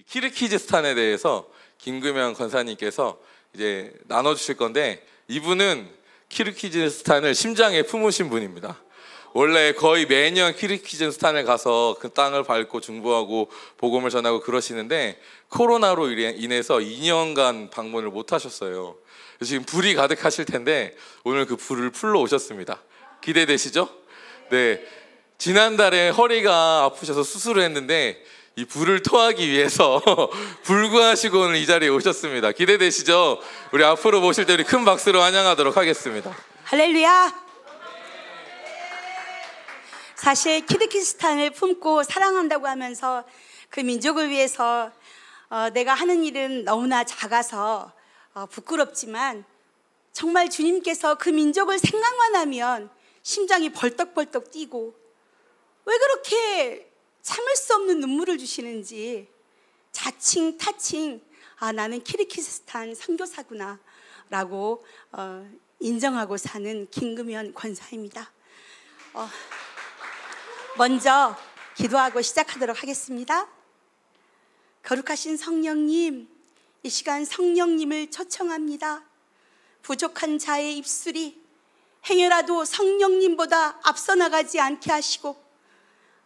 키르기즈스탄에 대해서 김금현 권사님께서 이제 나눠주실 건데, 이분은 키르기즈스탄을 심장에 품으신 분입니다. 원래 거의 매년 키르기즈스탄을 가서 그 땅을 밟고 중보하고 복음을 전하고 그러시는데, 코로나로 인해서 2년간 방문을 못 하셨어요. 지금 불이 가득하실 텐데 오늘 그 불을 풀러 오셨습니다. 기대되시죠? 네, 지난달에 허리가 아프셔서 수술을 했는데 이 불을 토하기 위해서 불구하시고 오늘 이 자리에 오셨습니다. 기대되시죠? 우리 앞으로 모실 때 우리 큰 박수로 환영하도록 하겠습니다. 할렐루야. 사실 키르기스탄을 품고 사랑한다고 하면서 그 민족을 위해서 내가 하는 일은 너무나 작아서 부끄럽지만, 정말 주님께서 그 민족을 생각만 하면 심장이 벌떡벌떡 뛰고, 왜 그렇게 참을 수 없는 눈물을 주시는지 자칭 타칭 나는 키르기스탄 선교사구나 라고 인정하고 사는 김금현 권사입니다. 먼저 기도하고 시작하도록 하겠습니다. 거룩하신 성령님, 이 시간 성령님을 초청합니다. 부족한 자의 입술이 행여라도 성령님보다 앞서 나가지 않게 하시고,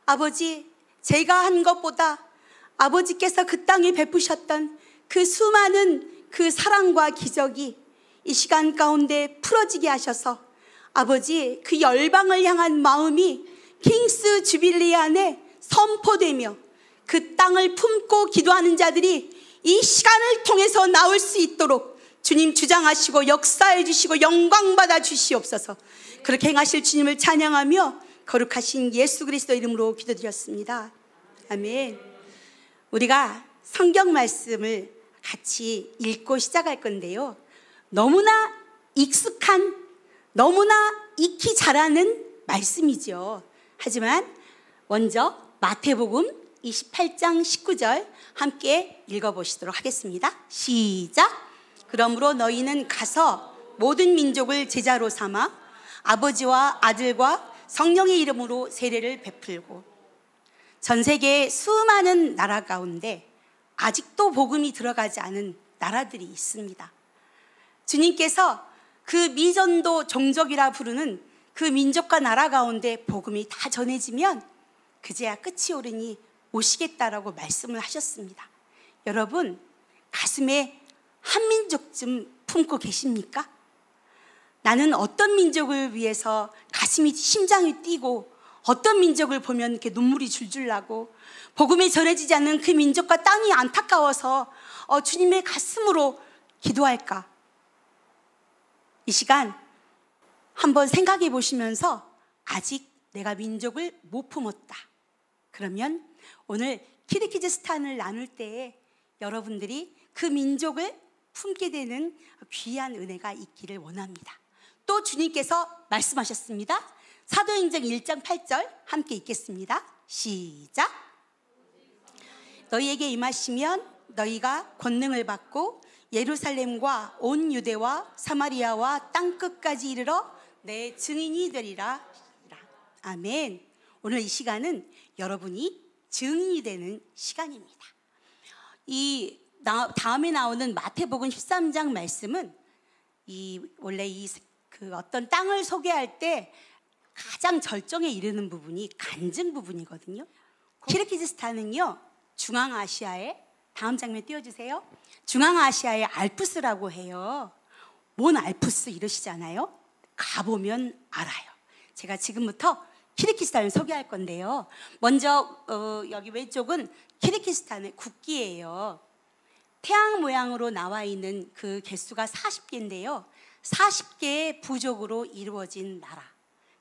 아버지, 제가 한 것보다 아버지께서 그 땅에 베푸셨던 그 수많은 그 사랑과 기적이 이 시간 가운데 풀어지게 하셔서, 아버지, 그 열방을 향한 마음이 킹스 주빌리 안에 선포되며 그 땅을 품고 기도하는 자들이 이 시간을 통해서 나올 수 있도록 주님 주장하시고 역사해 주시고 영광 받아 주시옵소서. 그렇게 행하실 주님을 찬양하며 거룩하신 예수 그리스도 이름으로 기도드렸습니다. 아멘. 우리가 성경 말씀을 같이 읽고 시작할 건데요, 너무나 익숙한, 너무나 익히 잘하는 말씀이죠. 하지만 먼저 마태복음 28장 19절 함께 읽어보시도록 하겠습니다. 시작. 그러므로 너희는 가서 모든 민족을 제자로 삼아 아버지와 아들과 성령의 이름으로 세례를 베풀고. 전 세계의 수많은 나라 가운데 아직도 복음이 들어가지 않은 나라들이 있습니다. 주님께서 그 미전도 종족이라 부르는 그 민족과 나라 가운데 복음이 다 전해지면 그제야 끝이 오르니 오시겠다라고 말씀을 하셨습니다. 여러분, 가슴에 한 민족 좀 품고 계십니까? 나는 어떤 민족을 위해서 가슴이, 심장이 뛰고, 어떤 민족을 보면 이렇게 눈물이 줄줄 나고, 복음이 전해지지 않는 그 민족과 땅이 안타까워서 주님의 가슴으로 기도할까? 이 시간 한번 생각해 보시면서, 아직 내가 민족을 못 품었다 그러면 오늘 키르기즈스탄을 나눌 때에 여러분들이 그 민족을 품게 되는 귀한 은혜가 있기를 원합니다. 또 주님께서 말씀하셨습니다. 사도행전 1장 8절 함께 읽겠습니다. 시작. 너희에게 임하시면 너희가 권능을 받고 예루살렘과 온 유대와 사마리아와 땅끝까지 이르러 내 증인이 되리라. 아멘. 오늘 이 시간은 여러분이 증인이 되는 시간입니다. 이 다음에 나오는 마태복음 13장 말씀은 원래 그 어떤 땅을 소개할 때 가장 절정에 이르는 부분이 간증 부분이거든요. 키르기즈스탄은요, 중앙아시아의, 다음 장면 띄워주세요. 중앙아시아의 알프스라고 해요. 뭔 알프스 이러시잖아요. 가보면 알아요. 제가 지금부터 키르기스탄을 소개할 건데요, 먼저 여기 왼쪽은 키르기스탄의 국기예요. 태양 모양으로 나와 있는 그 개수가 40개인데요 40개의 부족으로 이루어진 나라.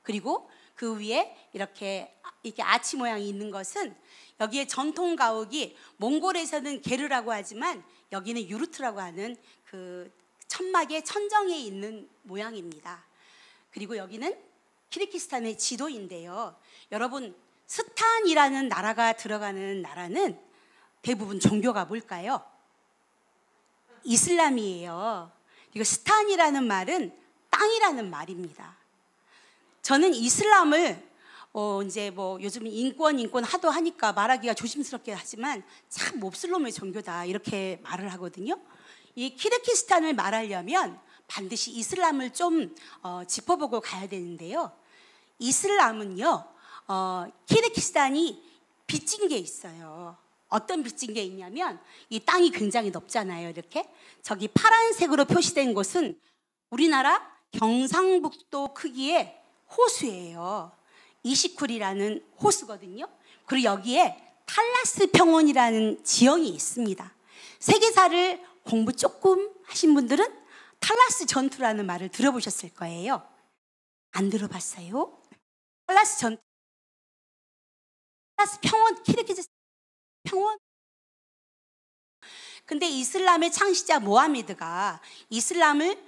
그리고 그 위에 이렇게 아치 모양이 있는 것은, 여기에 전통 가옥이 몽골에서는 게르라고 하지만 여기는 유르트라고 하는 그 천막의 천정에 있는 모양입니다. 그리고 여기는 키르기스탄의 지도인데요, 여러분, 스탄이라는 나라가 들어가는 나라는 대부분 종교가 뭘까요? 이슬람이에요. 이거 스탄이라는 말은 땅이라는 말입니다. 저는 이슬람을 이제 뭐 요즘 인권 하도 하니까 말하기가 조심스럽게 하지만 참 몹쓸 놈의 종교다 이렇게 말을 하거든요. 이 키르기스탄을 말하려면 반드시 이슬람을 좀 짚어보고 가야 되는데요. 이슬람은요, 키르기스탄이 빚진 게 있어요. 어떤 빚진 게 있냐면 이 땅이 굉장히 넓잖아요. 이렇게 저기 파란색으로 표시된 곳은 우리나라 경상북도 크기의 호수예요. 이시쿨이라는 호수거든요. 그리고 여기에 탈라스 평원이라는 지형이 있습니다. 세계사를 공부 조금 하신 분들은 탈라스 전투라는 말을 들어보셨을 거예요. 안 들어봤어요? 탈라스 전투, 탈라스 평원, 키르기즈스탄 평원. 근데 이슬람의 창시자 모하메드가 이슬람을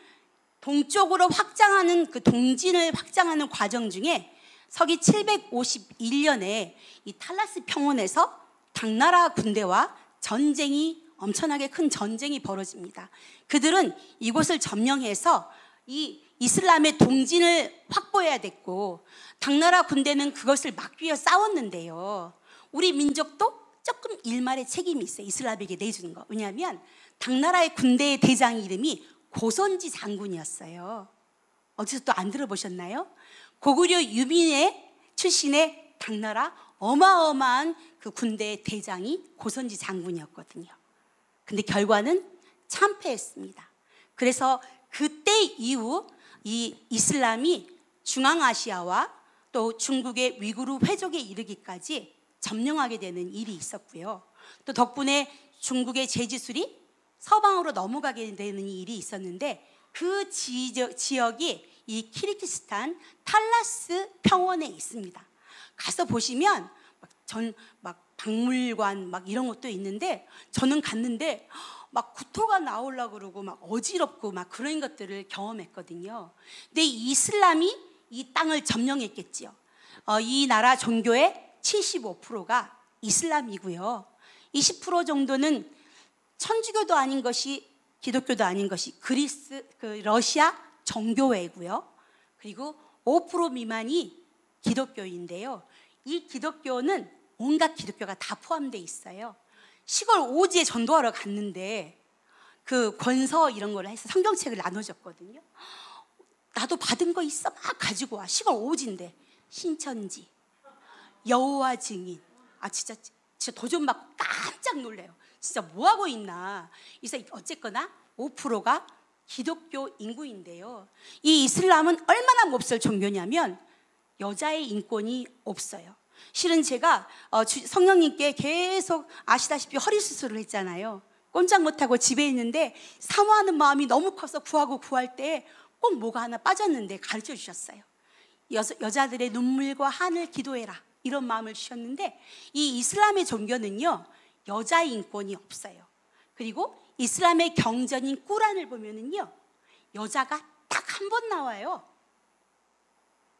동쪽으로 확장하는 그 동진을 확장하는 과정 중에 서기 751년에 이 탈라스 평원에서 당나라 군대와 전쟁이 엄청나게 큰 전쟁이 벌어집니다. 그들은 이곳을 점령해서 이 이슬람의 동진을 확보해야 됐고 당나라 군대는 그것을 막기 위해 싸웠는데요. 우리 민족도 조금 일말의 책임이 있어요. 이슬람에게 내주는 거. 왜냐하면 당나라의 군대의 대장 이름이 고선지 장군이었어요. 어디서 또 안 들어보셨나요? 고구려 유민의 출신의 당나라 어마어마한 그 군대의 대장이 고선지 장군이었거든요. 근데 결과는 참패했습니다. 그래서 그때 이후 이 이슬람이 중앙아시아와 또 중국의 위구르 회족에 이르기까지 점령하게 되는 일이 있었고요. 또 덕분에 중국의 제지술이 서방으로 넘어가게 되는 일이 있었는데 그 지역이 이 키르기스탄 탈라스 평원에 있습니다. 가서 보시면 막 박물관 막 이런 것도 있는데 저는 갔는데 막 구토가 나오려고 그러고 막 어지럽고 막 그런 것들을 경험했거든요. 근데 이슬람이 이 땅을 점령했겠지요. 이 나라 종교의 75%가 이슬람이고요. 20% 정도는 천주교도 아닌 것이 기독교도 아닌 것이 러시아 정교회고요. 그리고 5% 미만이 기독교인데요. 이 기독교는 온갖 기독교가 다 포함되어 있어요. 시골 오지에 전도하러 갔는데 그 권서 이런 걸 해서 성경책을 나눠줬거든요. 나도 받은 거 있어? 막 가지고 와. 시골 오지인데 신천지, 여호와 증인. 진짜 도전 받고 깜짝 놀래요. 진짜 뭐 하고 있나. 그래서 어쨌거나 5%가 기독교 인구인데요. 이 이슬람은 얼마나 몹쓸 종교냐면 여자의 인권이 없어요. 실은 제가 성령님께 계속 아시다시피 허리 수술을 했잖아요. 꼼짝 못하고 집에 있는데 사모하는 마음이 너무 커서 구할 때 꼭 뭐가 하나 빠졌는데 가르쳐 주셨어요. 여자들의 눈물과 한을 기도해라 이런 마음을 주셨는데 이 이슬람의 종교는요 여자의 인권이 없어요. 그리고 이슬람의 경전인 꾸란을 보면은요 여자가 딱 한 번 나와요.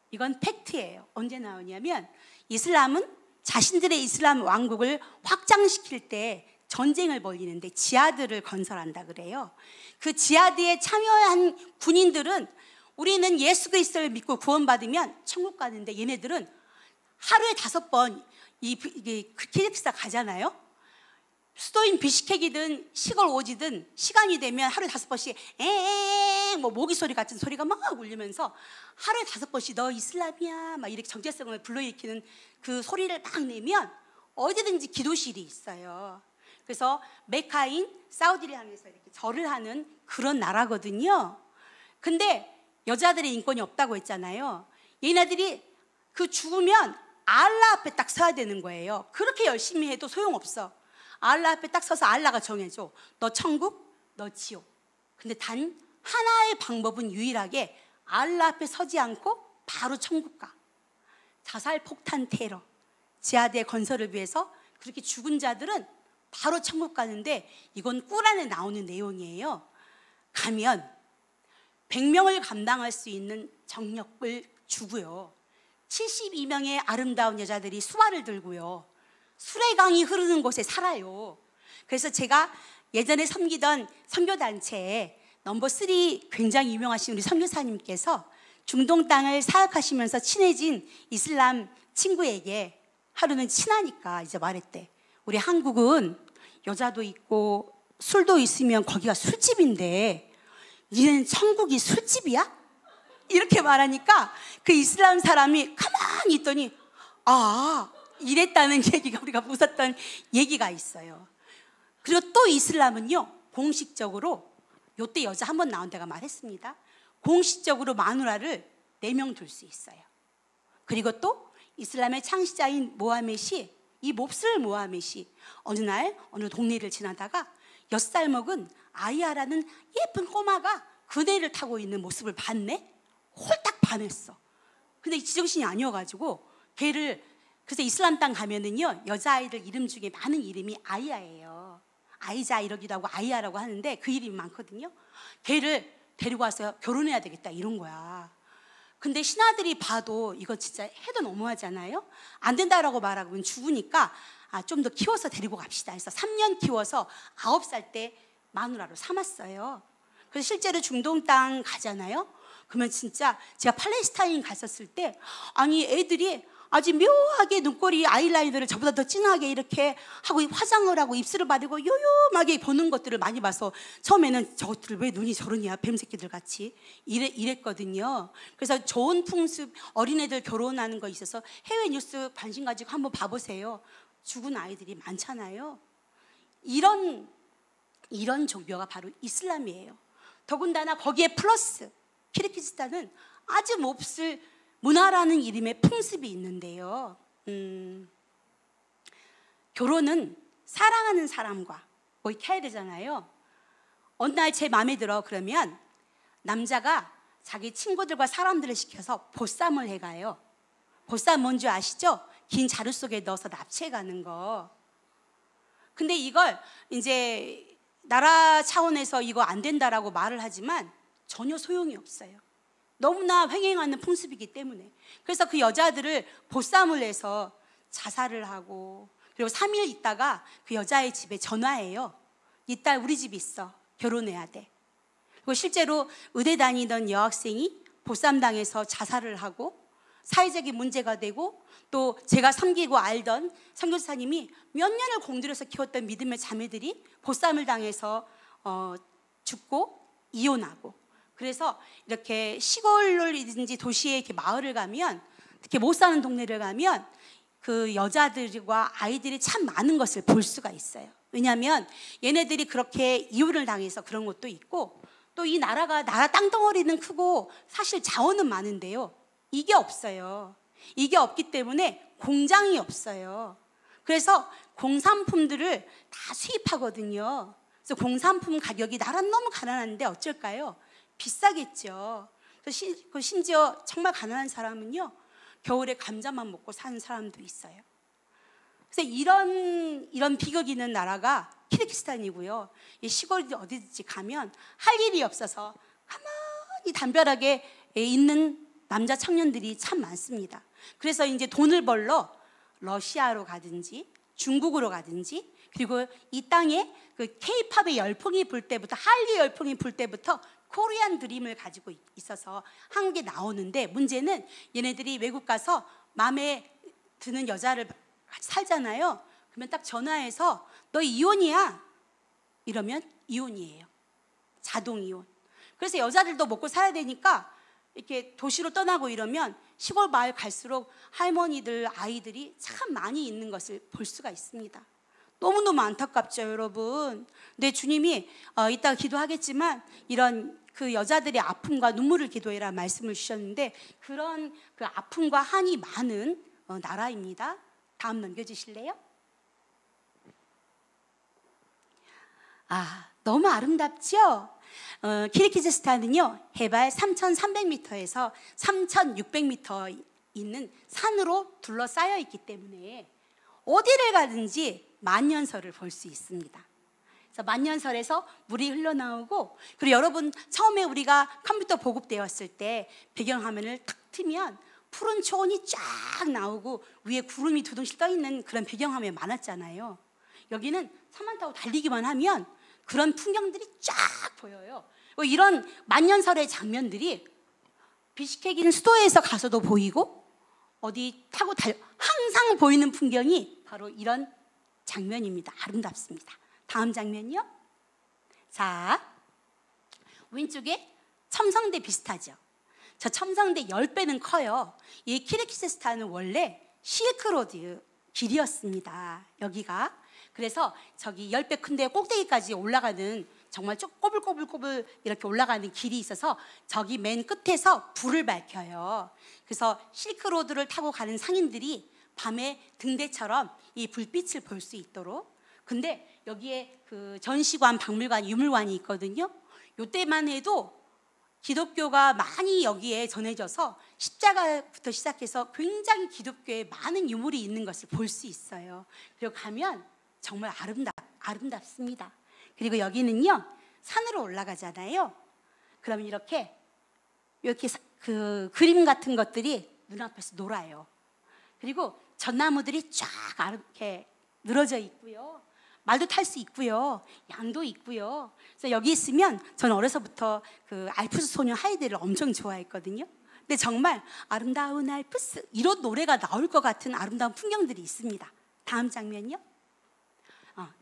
이건 팩트예요. 언제 나오냐면 이슬람은 자신들의 이슬람 왕국을 확장시킬 때 전쟁을 벌이는데 지하드를 건설한다 그래요. 그 지하드에 참여한 군인들은 우리는 예수 그리스도를 믿고 구원받으면 천국 가는데 얘네들은 하루에 5번 키르기스탄 가잖아요. 수도인 비시케기든 시골 오지든 시간이 되면 하루에 5번씩 에엥 뭐 모기 소리 같은 소리가 막 울리면서 하루에 5번씩 너 이슬람이야 막 이렇게 정체성을 불러일으키는 그 소리를 막 내면 어디든지 기도실이 있어요. 그래서 메카인 사우디를 향해서 이렇게 절을 하는 그런 나라거든요. 근데 여자들의 인권이 없다고 했잖아요. 얘네들이 그 죽으면 알라 앞에 딱 서야 되는 거예요. 그렇게 열심히 해도 소용없어. 알라 앞에 딱 서서 알라가 정해줘. 너 천국, 너 지옥. 근데 단 하나의 방법은 유일하게 알라 앞에 서지 않고 바로 천국 가. 자살, 폭탄, 테러, 지하드의 건설을 위해서 그렇게 죽은 자들은 바로 천국 가는데 이건 꾸란에 나오는 내용이에요. 가면 100명을 감당할 수 있는 정력을 주고요. 72명의 아름다운 여자들이 수화를 들고요. 수레강이 흐르는 곳에 살아요. 그래서 제가 예전에 섬기던 선교단체에 넘버 3 굉장히 유명하신 우리 선교사님께서 중동 땅을 사역하시면서 친해진 이슬람 친구에게 하루는 친하니까 이제 말했대. 우리 한국은 여자도 있고 술도 있으면 거기가 술집인데 니는 천국이 술집이야? 이렇게 말하니까 그 이슬람 사람이 가만히 있더니 아, 이랬다는 얘기가 우리가 웃었던 얘기가 있어요. 그리고 또 이슬람은요, 공식적으로 요때 여자 한 번 나온 데가 말했습니다. 공식적으로 마누라를 4명 둘 수 있어요. 그리고 또 이슬람의 창시자인 모하멧이, 이 몹쓸 모하멧이 어느 날 어느 동네를 지나다가 6살 먹은 아이야라는 예쁜 꼬마가 그네를 타고 있는 모습을 봤네. 홀딱 반했어. 근데 지정신이 아니어가지고 걔를, 그래서 이슬람 땅 가면은요, 여자아이들 이름 중에 많은 이름이 아이야예요. 아이자 이러기도 하고 아이야라고 하는데 그 이름이 많거든요. 걔를 데리고 와서 결혼해야 되겠다 이런 거야. 근데 신하들이 봐도 이거 진짜 해도 너무하잖아요. 안 된다라고 말하면 죽으니까 좀 더 키워서 데리고 갑시다 해서 3년 키워서 9살 때 마누라로 삼았어요. 그래서 실제로 중동 땅 가잖아요. 그러면 진짜 제가 팔레스타인 갔었을 때 아니 애들이 아주 묘하게 눈꼬리 아이라이너를 저보다 더 진하게 이렇게 하고 화장을 하고 입술을 바르고 요요하게 보는 것들을 많이 봐서 처음에는 저것들 왜 눈이 저러냐 뱀새끼들 같이 이랬거든요. 그래서 좋은 풍습, 어린애들 결혼하는 거 있어서 해외 뉴스 관심 가지고 한번 봐보세요. 죽은 아이들이 많잖아요. 이런 종교가 바로 이슬람이에요. 더군다나 거기에 플러스 키르기스탄은 아주 몹쓸 문화라는 이름의 풍습이 있는데요. 결혼은 사랑하는 사람과 뭐 이렇게 해야 되잖아요. 어느 날 제 마음에 들어 그러면 남자가 자기 친구들과 사람들을 시켜서 보쌈을 해가요. 보쌈 뭔지 아시죠? 긴 자루 속에 넣어서 납치해가는 거. 근데 이걸 이제 나라 차원에서 이거 안 된다라고 말을 하지만 전혀 소용이 없어요. 너무나 횡행하는 풍습이기 때문에. 그래서 그 여자들을 보쌈을 해서 자살을 하고, 그리고 3일 있다가 그 여자의 집에 전화해요. 이 딸 우리 집 있어. 결혼해야 돼. 그리고 실제로 의대 다니던 여학생이 보쌈당해서 자살을 하고 사회적인 문제가 되고, 또 제가 섬기고 알던 선교사님이 몇 년을 공들여서 키웠던 믿음의 자매들이 보쌈을 당해서 죽고 이혼하고. 그래서 이렇게 시골이든지 도시에 이렇게 마을을 가면, 특히 못 사는 동네를 가면 그 여자들과 아이들이 참 많은 것을 볼 수가 있어요. 왜냐하면 얘네들이 그렇게 이혼을 당해서 그런 것도 있고, 또 이 나라 땅덩어리는 크고 사실 자원은 많은데요, 이게 없어요. 이게 없기 때문에 공장이 없어요. 그래서 공산품들을 다 수입하거든요. 그래서 공산품 가격이 나라는 너무 가난한데 어쩔까요? 비싸겠죠. 심지어 정말 가난한 사람은요, 겨울에 감자만 먹고 사는 사람도 있어요. 그래서 이런 비극이 있는 나라가 키르기스탄이고요. 이 시골 어디든지 가면 할 일이 없어서 가만히 담벼락에 있는 남자 청년들이 참 많습니다. 그래서 이제 돈을 벌러 러시아로 가든지 중국으로 가든지, 그리고 이 땅에 그 K-팝의 열풍이 불 때부터, 한류 열풍이 불 때부터 코리안 드림을 가지고 있어서 한국에 나오는데, 문제는 얘네들이 외국 가서 마음에 드는 여자를 같이 살잖아요. 그러면 딱 전화해서 너 이혼이야 이러면 이혼이에요. 자동 이혼. 그래서 여자들도 먹고 살아야 되니까 이렇게 도시로 떠나고 이러면 시골 마을 갈수록 할머니들, 아이들이 참 많이 있는 것을 볼 수가 있습니다. 너무너무 안타깝죠, 여러분. 근데 주님이 이따 기도하겠지만 이런 그 여자들의 아픔과 눈물을 기도해라 말씀을 주셨는데, 그런 그 아픔과 한이 많은 나라입니다. 다음 넘겨주실래요? 너무 아름답죠? 키르기즈스탄은요, 해발 3,300m에서 3,600m 있는 산으로 둘러싸여 있기 때문에 어디를 가든지 만년설을 볼 수 있습니다. 그래서 만년설에서 물이 흘러나오고, 그리고 여러분 처음에 우리가 컴퓨터 보급되었을 때 배경화면을 탁 트면 푸른 초원이 쫙 나오고 위에 구름이 두둥실 떠있는 그런 배경화면이 많았잖아요. 여기는 차만 타고 달리기만 하면 그런 풍경들이 쫙 보여요. 이런 만년설의 장면들이 비시케기는 수도에서 가서도 보이고, 어디 타고 항상 보이는 풍경이 바로 이런 장면입니다. 아름답습니다. 다음 장면이요. 자, 왼쪽에 첨성대 비슷하죠. 저 첨성대 10배는 커요. 이 키르기즈스탄은 원래 실크로드 길이었습니다. 여기가. 그래서 저기 10배 큰데 꼭대기까지 올라가는 정말 쭉 꼬불꼬불꼬불 이렇게 올라가는 길이 있어서 저기 맨 끝에서 불을 밝혀요. 그래서 실크로드를 타고 가는 상인들이 밤에 등대처럼 이 불빛을 볼 수 있도록. 근데 여기에 그 전시관, 박물관, 유물관이 있거든요. 이때만 해도 기독교가 많이 여기에 전해져서 십자가부터 시작해서 굉장히 기독교에 많은 유물이 있는 것을 볼 수 있어요. 그리고 가면 정말 아름답습니다. 그리고 여기는요, 산으로 올라가잖아요. 그러면 이렇게 그 그림 같은 것들이 눈앞에서 놀아요. 그리고 전나무들이 쫙 이렇게 늘어져 있고요. 말도 탈 수 있고요. 양도 있고요. 그래서 여기 있으면 저는 어려서부터 그 알프스 소녀 하이데를 엄청 좋아했거든요. 근데 정말 아름다운 알프스 이런 노래가 나올 것 같은 아름다운 풍경들이 있습니다. 다음 장면이요.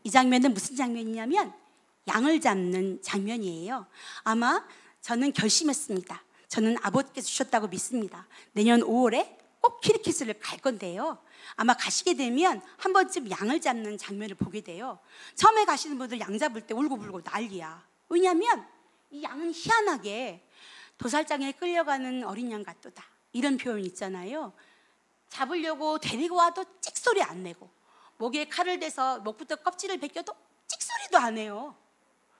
이 장면은 무슨 장면이냐면 양을 잡는 장면이에요. 아마 저는 결심했습니다. 저는 아버지께서 주셨다고 믿습니다. 내년 5월에 꼭 키르키즈를 갈 건데요. 아마 가시게 되면 한 번쯤 양을 잡는 장면을 보게 돼요. 처음에 가시는 분들 양 잡을 때 울고불고 난리야. 왜냐하면 이 양은 희한하게 도살장에 끌려가는 어린 양 같도다. 이런 표현 있잖아요. 잡으려고 데리고 와도 찍소리 안 내고, 목에 칼을 대서 목부터 껍질을 벗겨도 찍소리도 안 해요.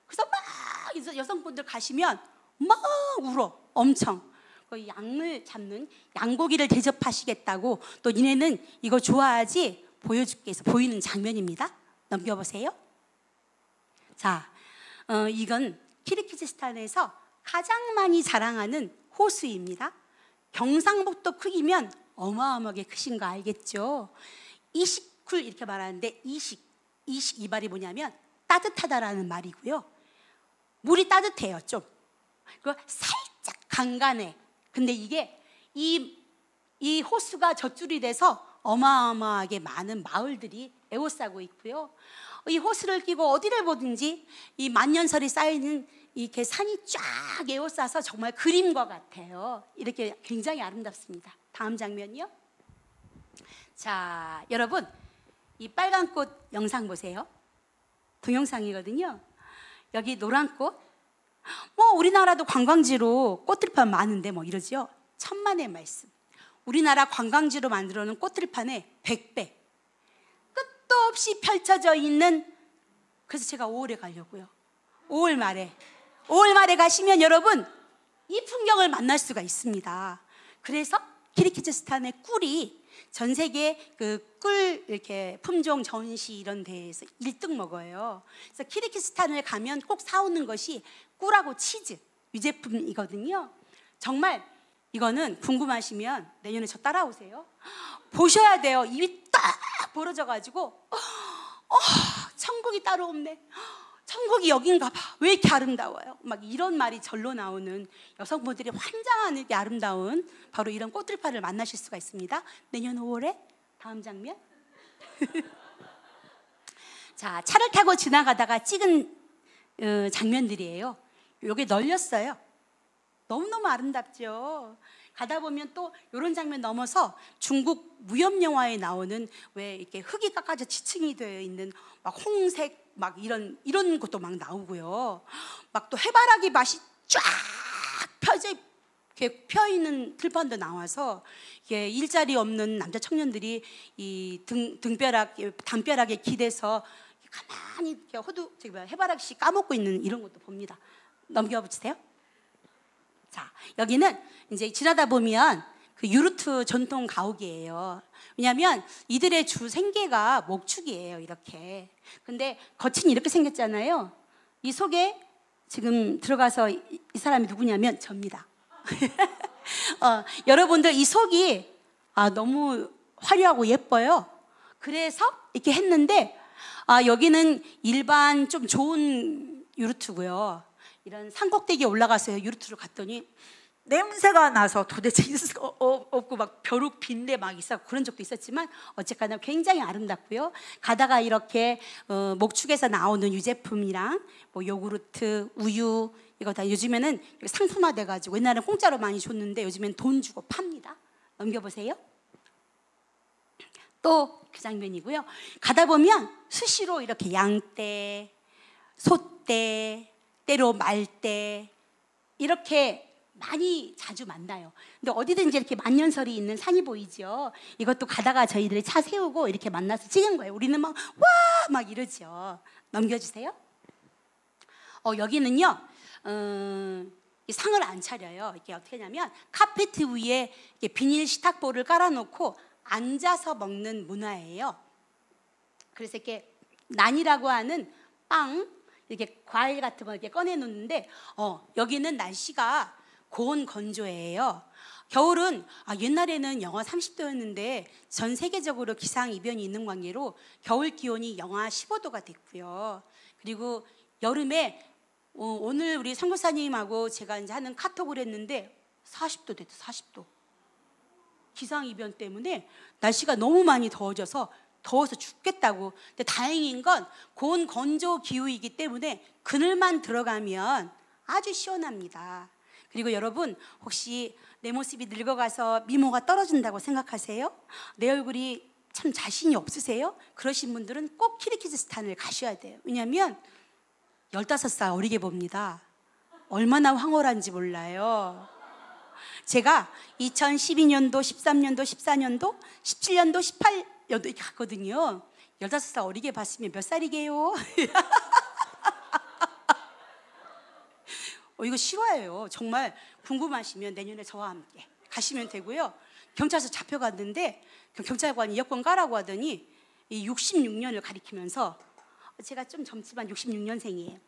그래서 막 여성분들 가시면 막 울어. 엄청. 양을 잡는 양고기를 대접하시겠다고 또 니네는 이거 좋아하지 보여줄게 해서 보이는 장면입니다. 넘겨보세요. 자, 이건 키르기즈스탄에서 가장 많이 자랑하는 호수입니다. 경상북도 크기면 어마어마하게 크신 거 알겠죠? 이식쿨 이렇게 말하는데 이식 이 말이 뭐냐면 따뜻하다라는 말이고요. 물이 따뜻해요, 좀. 그리고 살짝 간간해. 근데 이게 이 호수가 젖줄이 돼서 어마어마하게 많은 마을들이 에워싸고 있고요. 이 호수를 끼고 어디를 보든지 이 만년설이 쌓이는 이렇게 산이 쫙 에워싸서 정말 그림과 같아요. 이렇게 굉장히 아름답습니다. 다음 장면이요. 자, 여러분 이 빨간 꽃 영상 보세요. 동영상이거든요. 여기 노란 꽃. 우리나라도 관광지로 꽃들판 많은데 이러지요. 천만의 말씀. 우리나라 관광지로 만들어 놓은 꽃들판의 100배. 끝도 없이 펼쳐져 있는. 그래서 제가 5월에 가려고요. 5월 말에 가시면 여러분 이 풍경을 만날 수가 있습니다. 그래서 키르기즈스탄의 꿀이 전 세계 그 꿀 이렇게 품종 전시 이런 데에서 1등 먹어요. 그래서 키르기즈스탄을 가면 꼭 사오는 것이 꿀하고 치즈 유제품이거든요. 정말 이거는 궁금하시면 내년에 저 따라오세요. 보셔야 돼요. 입이 딱 벌어져가지고 천국이 따로 없네. 천국이 여긴가 봐. 왜 이렇게 아름다워요? 막 이런 말이 절로 나오는 여성분들이 환장하는 게 아름다운 바로 이런 꽃들판을 만나실 수가 있습니다. 내년 5월에 다음 장면. 자, 차를 타고 지나가다가 찍은 장면들이에요. 여기 널렸어요. 너무너무 아름답죠. 가다 보면 또 이런 장면 넘어서 중국 무협 영화에 나오는 왜 이렇게 흙이 깎아져 지층이 되어 있는 막 홍색 막 이런 것도 막 나오고요. 막 또 해바라기 밭이 쫙 이렇게 펴 있는 들판도 나와서 이게 일자리 없는 남자 청년들이 이 담벼락에 기대서 가만히 이렇게 해바라기씨 까먹고 있는 이런 것도 봅니다. 넘겨보세요. 자, 여기는 이제 지나다 보면 그 유르트 전통 가옥이에요. 왜냐하면 이들의 주 생계가 목축이에요, 이렇게. 근데 겉은 이렇게 생겼잖아요. 이 속에 지금 들어가서 이 사람이 누구냐면 접니다. 여러분들 이 속이 너무 화려하고 예뻐요. 그래서 이렇게 했는데 여기는 일반 좀 좋은 유르트고요. 이런 산꼭대기에 올라가서 유르트를 갔더니 냄새가 나서 도대체 있을 수가 없고 막 벼룩 빈대 막 있었고 그런 적도 있었지만 어쨌거나 굉장히 아름답고요. 가다가 이렇게 목축에서 나오는 유제품이랑 뭐 요구르트, 우유 이거 다 요즘에는 상품화돼 가지고 옛날에는 공짜로 많이 줬는데 요즘엔 돈 주고 팝니다. 넘겨보세요. 또 그 장면이고요. 가다 보면 수시로 이렇게 양떼, 소떼, 때로 말떼 이렇게 많이 자주 만나요. 근데 어디든지 이렇게 만년설이 있는 산이 보이죠. 이것도 가다가 저희들이 차 세우고 이렇게 만나서 찍은 거예요. 우리는 막 와 막 이러죠. 넘겨주세요. 여기는요. 이 상을 안 차려요. 이게 어떻게 하냐면 카페트 위에 이렇게 비닐 식탁보를 깔아놓고 앉아서 먹는 문화예요. 그래서 이렇게 난이라고 하는 빵 이렇게 과일 같은 거 이렇게 꺼내 놓는데 여기는 날씨가 고온 건조해요. 겨울은 옛날에는 영하 30도였는데 전 세계적으로 기상 이변이 있는 관계로 겨울 기온이 영하 15도가 됐고요. 그리고 여름에 오늘 우리 선교사님하고 제가 이제 하는 카톡을 했는데 40도 됐죠. 40도. 기상 이변 때문에 날씨가 너무 많이 더워져서 더워서 죽겠다고. 근데 다행인 건 고온 건조 기후이기 때문에 그늘만 들어가면 아주 시원합니다. 그리고 여러분 혹시 내 모습이 늙어가서 미모가 떨어진다고 생각하세요? 내 얼굴이 참 자신이 없으세요? 그러신 분들은 꼭 키르기즈스탄을 가셔야 돼요. 왜냐하면 15살 어리게 봅니다. 얼마나 황홀한지 몰라요. 제가 2012년도, 13년도, 14년도, 17년도, 18년도 이렇게 갔거든요. 15살 어리게 봤으면 몇 살이게요? 이거 실화예요. 정말 궁금하시면 내년에 저와 함께 가시면 되고요. 경찰서 잡혀갔는데 경찰관이 여권 까라고 하더니 이 66년을 가리키면서 제가 좀 젊지만 66년생이에요.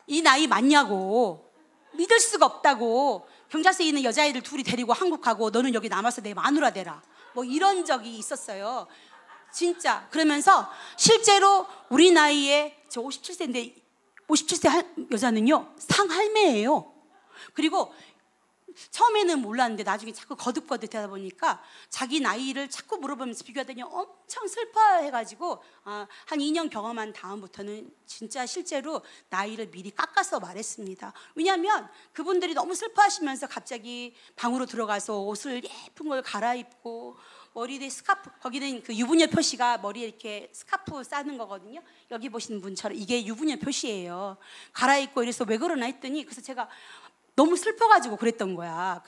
이 나이 맞냐고. 믿을 수가 없다고. 경찰서에 있는 여자애들 둘이 데리고 한국 가고 너는 여기 남아서 내 마누라 되라. 뭐 이런 적이 있었어요. 진짜. 그러면서 실제로 우리 나이에 저 57세인데 57세 여자는요 상할매예요. 그리고 처음에는 몰랐는데 나중에 자꾸 거듭거듭 하다 보니까 자기 나이를 자꾸 물어보면서 비교하더니 엄청 슬퍼해가지고 한 2년 경험한 다음부터는 진짜 실제로 나이를 미리 깎아서 말했습니다. 왜냐하면 그분들이 너무 슬퍼하시면서 갑자기 방으로 들어가서 옷을 예쁜 걸 갈아입고 머리에 스카프, 거기는 그 유부녀 표시가 머리에 이렇게 스카프 싸는 거거든요. 여기 보시는 분처럼 이게 유부녀 표시예요. 갈아입고 이래서 왜 그러나 했더니 그래서 제가 너무 슬퍼가지고 그랬던 거야.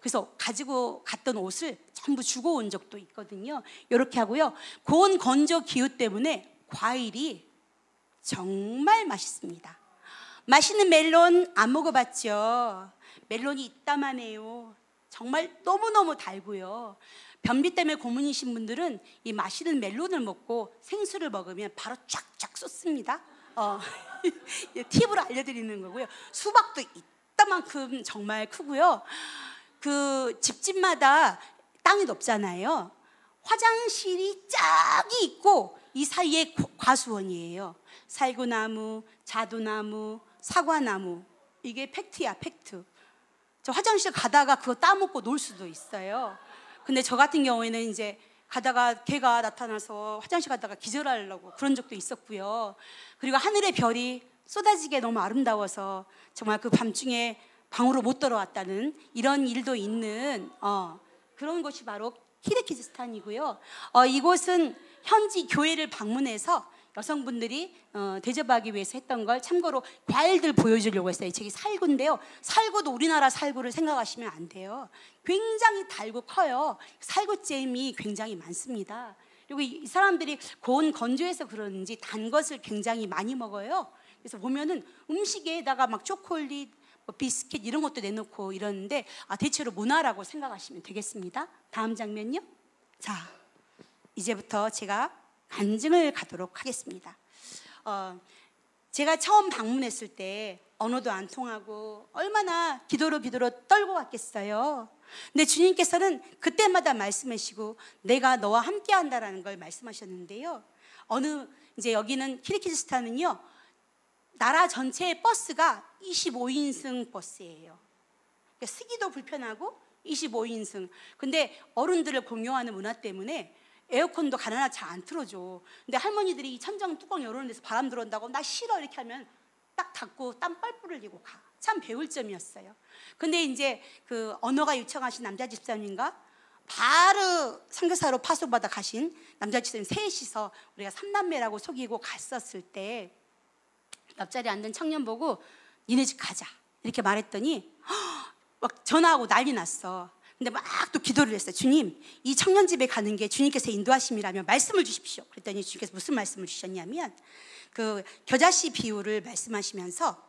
그래서 가지고 갔던 옷을 전부 주고 온 적도 있거든요. 이렇게 하고요. 고온 건조 기후 때문에 과일이 정말 맛있습니다. 맛있는 멜론 안 먹어봤죠? 멜론이 이따만해요. 정말 너무너무 달고요. 변비 때문에 고문이신 분들은 이 맛있는 멜론을 먹고 생수를 먹으면 바로 쫙쫙 쏟습니다. 팁으로 알려드리는 거고요. 수박도 이따만큼 정말 크고요. 그 집집마다 땅이 높잖아요. 화장실이 짝이 있고 이 사이에 과수원이에요. 살구나무, 자두나무, 사과나무. 이게 팩트야, 팩트. 저 화장실 가다가 그거 따먹고 놀 수도 있어요. 근데 저 같은 경우에는 이제 가다가 개가 나타나서 화장실 가다가 기절하려고 그런 적도 있었고요. 그리고 하늘의 별이 쏟아지게 너무 아름다워서 정말 그 밤중에 방으로 못 들어왔다는 이런 일도 있는 그런 곳이 바로 키르기즈스탄이고요. 이곳은 현지 교회를 방문해서 여성분들이 대접하기 위해서 했던 걸 참고로 과일들 보여주려고 했어요. 저기 살구인데요. 살구도 우리나라 살구를 생각하시면 안 돼요. 굉장히 달고 커요. 살구잼이 굉장히 많습니다. 그리고 이 사람들이 고온 건조해서 그런지 단 것을 굉장히 많이 먹어요. 그래서 보면은 음식에다가 막 초콜릿, 뭐 비스킷 이런 것도 내놓고 이러는데 대체로 문화라고 생각하시면 되겠습니다. 다음 장면요. 자, 이제부터 제가 간증을 가도록 하겠습니다. 제가 처음 방문했을 때 언어도 안 통하고 얼마나 기도로 떨고 왔겠어요. 근데 주님께서는 그때마다 말씀하시고 내가 너와 함께 한다라는 걸 말씀하셨는데요. 이제 여기는 키르기즈스탄은요. 나라 전체의 버스가 25인승 버스예요. 그러니까 쓰기도 불편하고 25인승. 근데 어른들을 공경하는 문화 때문에 에어컨도 가난하게 잘 안 틀어줘. 근데 할머니들이 이 천장 뚜껑 열어놓은 데서 바람 들어온다고 나 싫어 이렇게 하면 딱 닫고 땀 뻘뻘 흘리고 가. 참 배울 점이었어요. 근데 이제 그 언어가 유창하신 남자 집사님과 바로 선교사로 파송받아 가신 남자 집사님 셋이서 우리가 삼남매라고 속이고 갔었을 때 옆자리에 앉은 청년 보고 니네 집 가자 이렇게 말했더니 막 전화하고 난리 났어. 근데 막 또 기도를 했어요. 주님, 이 청년 집에 가는 게 주님께서 인도하심이라면 말씀을 주십시오. 그랬더니 주님께서 무슨 말씀을 주셨냐면 그 겨자씨 비유를 말씀하시면서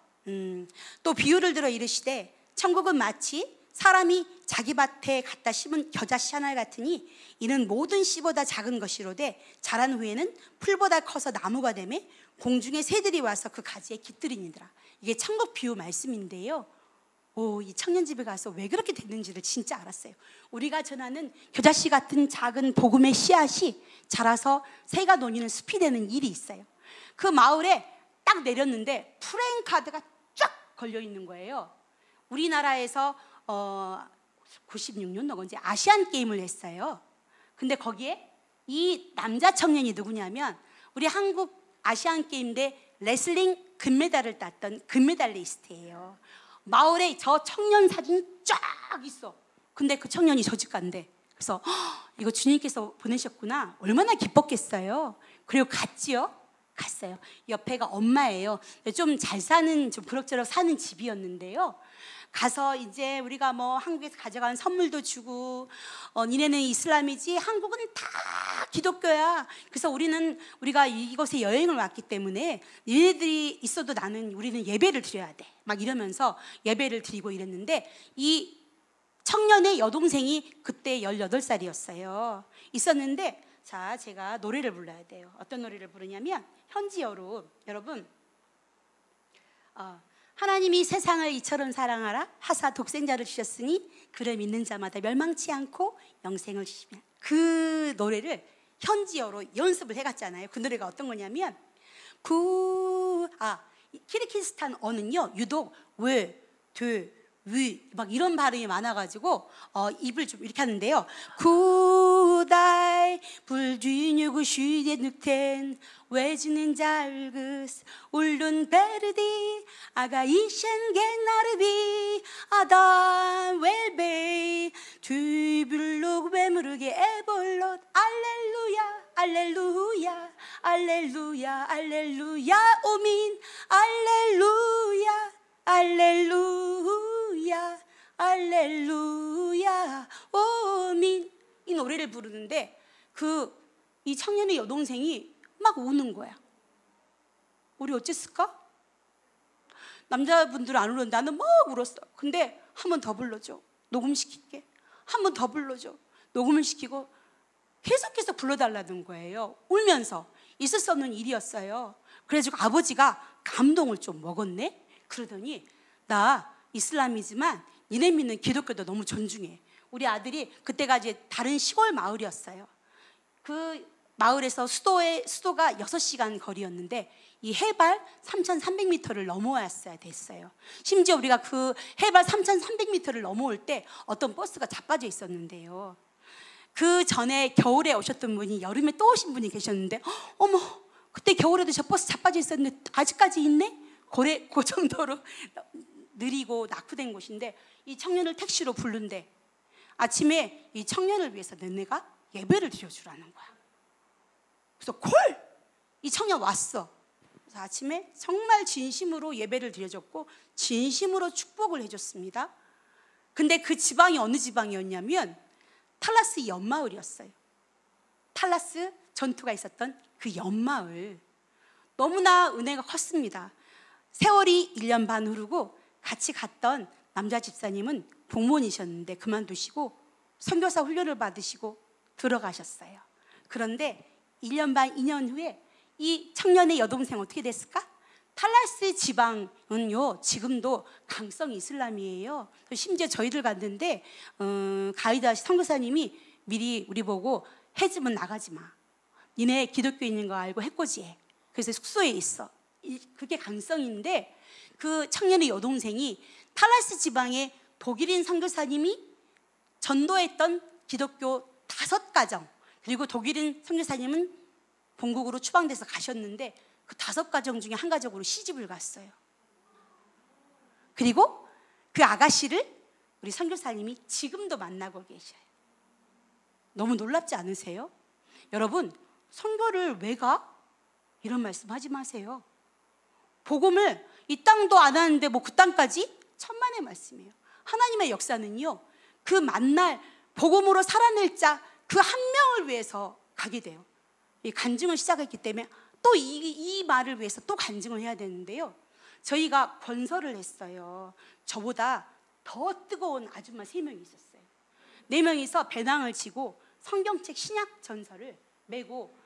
또 비유를 들어 이르시되 천국은 마치 사람이 자기 밭에 갖다 심은 겨자씨 하나 같으니 이는 모든 씨보다 작은 것이로되 자란 후에는 풀보다 커서 나무가 되매 공중의 새들이 와서 그 가지에 깃들이니더라. 이게 천국 비유 말씀인데요. 이 청년 집에 가서 왜 그렇게 됐는지를 진짜 알았어요. 우리가 전하는 겨자씨 같은 작은 복음의 씨앗이 자라서 새가 노니는 숲이 되는 일이 있어요. 그 마을에 딱 내렸는데 프레임카드가 쫙 걸려 있는 거예요. 우리나라에서 96년도 언제 아시안 게임을 했어요. 근데 거기에 이 남자 청년이 누구냐면 우리 한국 아시안 게임 때 레슬링 금메달을 땄던 금메달리스트예요. 마을에 저 청년 사진 쫙 있어. 근데 그 청년이 저 집 간대. 그래서 이거 주님께서 보내셨구나. 얼마나 기뻤겠어요. 그리고 갔지요. 갔어요. 옆에가 엄마예요. 좀 잘 사는, 좀 그럭저럭 사는 집이었는데요. 가서 이제 우리가 뭐 한국에서 가져간 선물도 주고 니네는 이슬람이지 한국은 다 기독교야. 그래서 우리가 이곳에 여행을 왔기 때문에 니네들이 있어도 우리는 예배를 드려야 돼. 막 이러면서 예배를 드리고 이랬는데 이 청년의 여동생이 그때 18살이었어요. 있었는데 자, 제가 노래를 불러야 돼요. 어떤 노래를 부르냐면 현지어로 여러분 하나님이 세상을 이처럼 사랑하라 하사 독생자를 주셨으니 그를 믿는 자마다 멸망치 않고 영생을 주시면 그 노래를 현지어로 연습을 해갔잖아요. 그 노래가 어떤 거냐면 키르기스탄 어는요 유독 막 이런 발음이 많아가지고 입을 좀 이렇게 하는데요. 구다이 불주뉴구 슈데 늑텐 외주는 잘그스 울룬 베르디 아가 이셴게 나르비 아단 웰베이 뒤블룩 베무르게 에볼롯 알렐루야 알렐루야 알렐루야 알렐루야 오민 알렐루야 알렐루야 알렐루야 오민 이 노래를 부르는데 이 청년의 여동생이 막 우는 거야. 우리 어쨌을까? 남자분들은 안 울었는데 나는 막 울었어. 근데 한 번 더 불러줘. 녹음시킬게. 한 번 더 불러줘. 녹음을 시키고 계속해서 불러달라는 거예요. 울면서. 있을 수 없는 일이었어요. 그래가지고 아버지가 감동을 좀 먹었네. 그러더니 나 이슬람이지만 니네 믿는 기독교도 너무 존중해. 우리 아들이 그때가 이제 다른 시골 마을이었어요. 그 마을에서 수도가 6시간 거리였는데 이 해발 3,300m를 넘어왔어야 됐어요. 심지어 우리가 그 해발 3,300m를 넘어올 때 어떤 버스가 자빠져 있었는데요. 그 전에 겨울에 오셨던 분이 여름에 또 오신 분이 계셨는데 어머 그때 겨울에도 저 버스 자빠져 있었는데 아직까지 있네? 그 정도로 느리고 낙후된 곳인데 이 청년을 택시로 부른대. 아침에 이 청년을 위해서 너네가 예배를 드려주라는 거야. 그래서 이 청년 왔어. 그래서 아침에 정말 진심으로 예배를 드려줬고 진심으로 축복을 해줬습니다. 근데 그 지방이 어느 지방이었냐면 탈라스 옆마을이었어요. 탈라스 전투가 있었던 그 옆마을. 너무나 은혜가 컸습니다. 세월이 1년 반 흐르고 같이 갔던 남자 집사님은 복무원이셨는데 그만두시고 선교사 훈련을 받으시고 들어가셨어요. 그런데 1년 반, 2년 후에 이 청년의 여동생 어떻게 됐을까? 탈라스 지방은요 지금도 강성 이슬람이에요. 심지어 저희들 갔는데 가이드 선교사님이 미리 우리 보고 해집은 나가지 마. 니네 기독교인인 거 알고 해코지해. 그래서 숙소에 있어. 그게 강성인데 그 청년의 여동생이 탈라스 지방에 독일인 선교사님이 전도했던 기독교 5가정, 그리고 독일인 선교사님은 본국으로 추방돼서 가셨는데 그 5가정 중에 한 가족으로 시집을 갔어요. 그리고 그 아가씨를 우리 선교사님이 지금도 만나고 계셔요. 너무 놀랍지 않으세요? 여러분, 선교를 왜 가? 이런 말씀 하지 마세요. 복음을 이 땅도 안 하는데 뭐 그 땅까지? 천만의 말씀이에요. 하나님의 역사는요, 그 만날 복음으로 살아낼 자 그 한 명을 위해서 가게 돼요. 이 간증을 시작했기 때문에 또 이 말을 위해서 또 간증을 해야 되는데요. 저희가 건설을 했어요. 저보다 더 뜨거운 아줌마 3명이 있었어요. 4명이서 배낭을 치고 성경책 신약 전서를 메고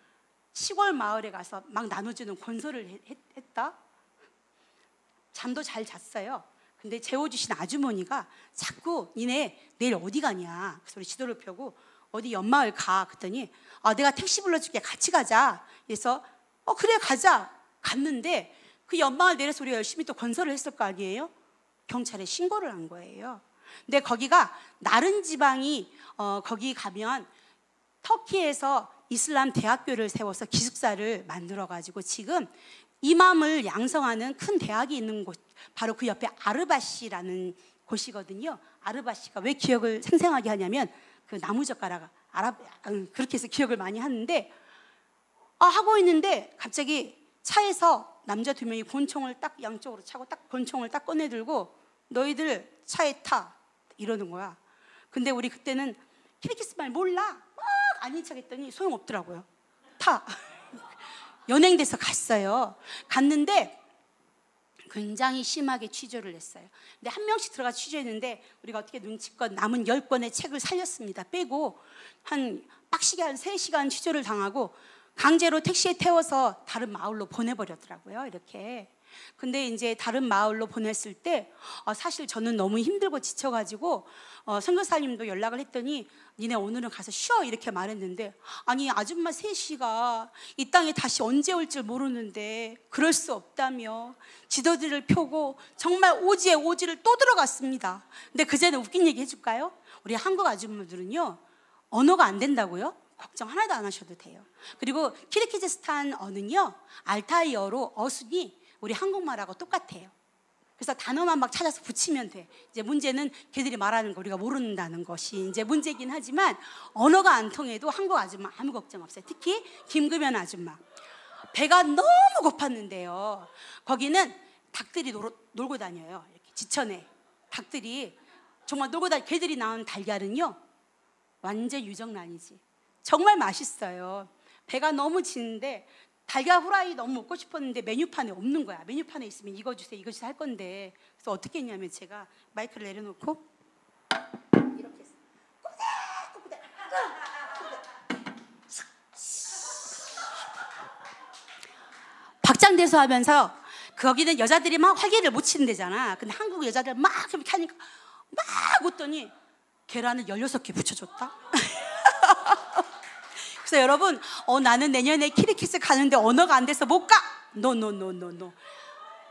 시골 마을에 가서 막 나눠주는 건설을 했다. 잠도 잘 잤어요. 근데 재워주신 아주머니가 자꾸 니네 내일 어디 가냐, 그래서 우리 지도를 펴고 어디 옆마을 가. 그랬더니 내가 택시 불러줄게, 같이 가자. 그래서 그래 가자. 갔는데 그 옆마을 내려서 우리가 열심히 또 건설을 했을 거 아니에요. 경찰에 신고를 한 거예요. 근데 거기가 나른 지방이 거기 가면 터키에서 이슬람 대학교를 세워서 기숙사를 만들어 가지고 지금 이맘을 양성하는 큰 대학이 있는 곳, 바로 그 옆에 아르바시라는 곳이거든요. 아르바시가 왜 기억을 생생하게 하냐면 그 나무젓가락 그렇게 해서 기억을 많이 하는데, 하고 있는데 갑자기 차에서 남자 2명이 권총을 딱 양쪽으로 차고 딱 권총을 딱 꺼내 들고 너희들 차에 타 이러는 거야. 근데 우리 그때는 키르키스 말 몰라 막 아닌 척 했더니 소용없더라고요. 타. 연행돼서 갔어요. 갔는데 굉장히 심하게 취조를 했어요. 근데 한 명씩 들어가 취조했는데 우리가 어떻게 눈치껏 남은 10권의 책을 살렸습니다. 빼고 한 빡시게 한 3시간 취조를 당하고 강제로 택시에 태워서 다른 마을로 보내버렸더라고요. 이렇게. 근데 이제 다른 마을로 보냈을 때 사실 저는 너무 힘들고 지쳐가지고 선교사님도 연락을 했더니 니네 오늘은 가서 쉬어 이렇게 말했는데, 아니 아줌마 3시가 이 땅에 다시 언제 올 줄 모르는데 그럴 수 없다며 지도들을 펴고 정말 오지에 오지를 또 들어갔습니다. 근데 그제는 웃긴 얘기 해줄까요? 우리 한국 아줌마들은요, 언어가 안 된다고요? 걱정 하나도 안 하셔도 돼요. 그리고 키르기즈스탄 어는요, 알타이어로 어순이 우리 한국말하고 똑같아요. 그래서 단어만 막 찾아서 붙이면 돼. 이제 문제는 걔들이 말하는 거 우리가 모른다는 것이 이제 문제긴 하지만, 언어가 안 통해도 한국 아줌마 아무 걱정 없어요. 특히 김금연 아줌마. 배가 너무 고팠는데요, 거기는 닭들이 놀고 다녀요. 이렇게 지천에 닭들이 정말 놀고 다니. 걔들이 낳은 달걀은요 완전 유정란이지. 정말 맛있어요. 배가 너무 지는데 달걀 후라이 너무 먹고 싶었는데 메뉴판에 없는 거야. 메뉴판에 있으면 이거 주세요, 이거 주세요 할 건데. 그래서 어떻게 했냐면 제가 마이크를 내려놓고 이렇게 했어요. 꾸덕꾸덕. 박장대소 하면서, 거기는 여자들이 막 활개를 못 치는 데잖아. 근데 한국 여자들 막 이렇게 하니까 막 웃더니 계란을 16개 붙여줬다. 그래서 여러분, 나는 내년에 키르키스 가는데 언어가 안 돼서 못 가. 노노노노노.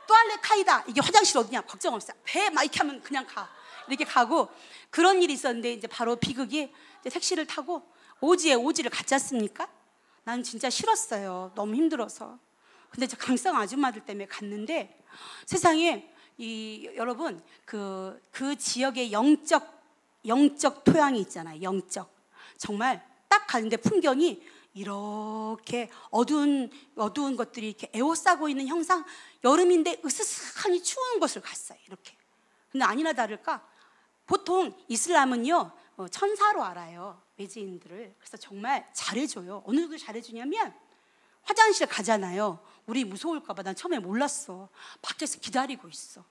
또알레 카이다. 이게 화장실 어디냐? 걱정 없어. 배 막 이렇게 하면 그냥 가. 이렇게 가고. 그런 일이 있었는데 이제 바로 비극이, 이제 택시를 타고 오지에 오지를 갔지 않습니까? 나는 진짜 싫었어요. 너무 힘들어서. 근데 저 강성 아줌마들 때문에 갔는데, 세상에 여러분 그 지역의 영적 토양이 있잖아요. 영적. 정말 딱 가는데 풍경이 이렇게 어두운 것들이 이렇게 에워싸고 있는 형상. 여름인데 으스스하니 추운 곳을 갔어요. 이렇게. 근데 아니나 다를까 보통 이슬람은요 천사로 알아요, 외지인들을. 그래서 정말 잘해줘요. 어느 정도 잘해주냐면, 화장실 가잖아요. 우리 무서울까 봐 난 처음에 몰랐어. 밖에서 기다리고 있어.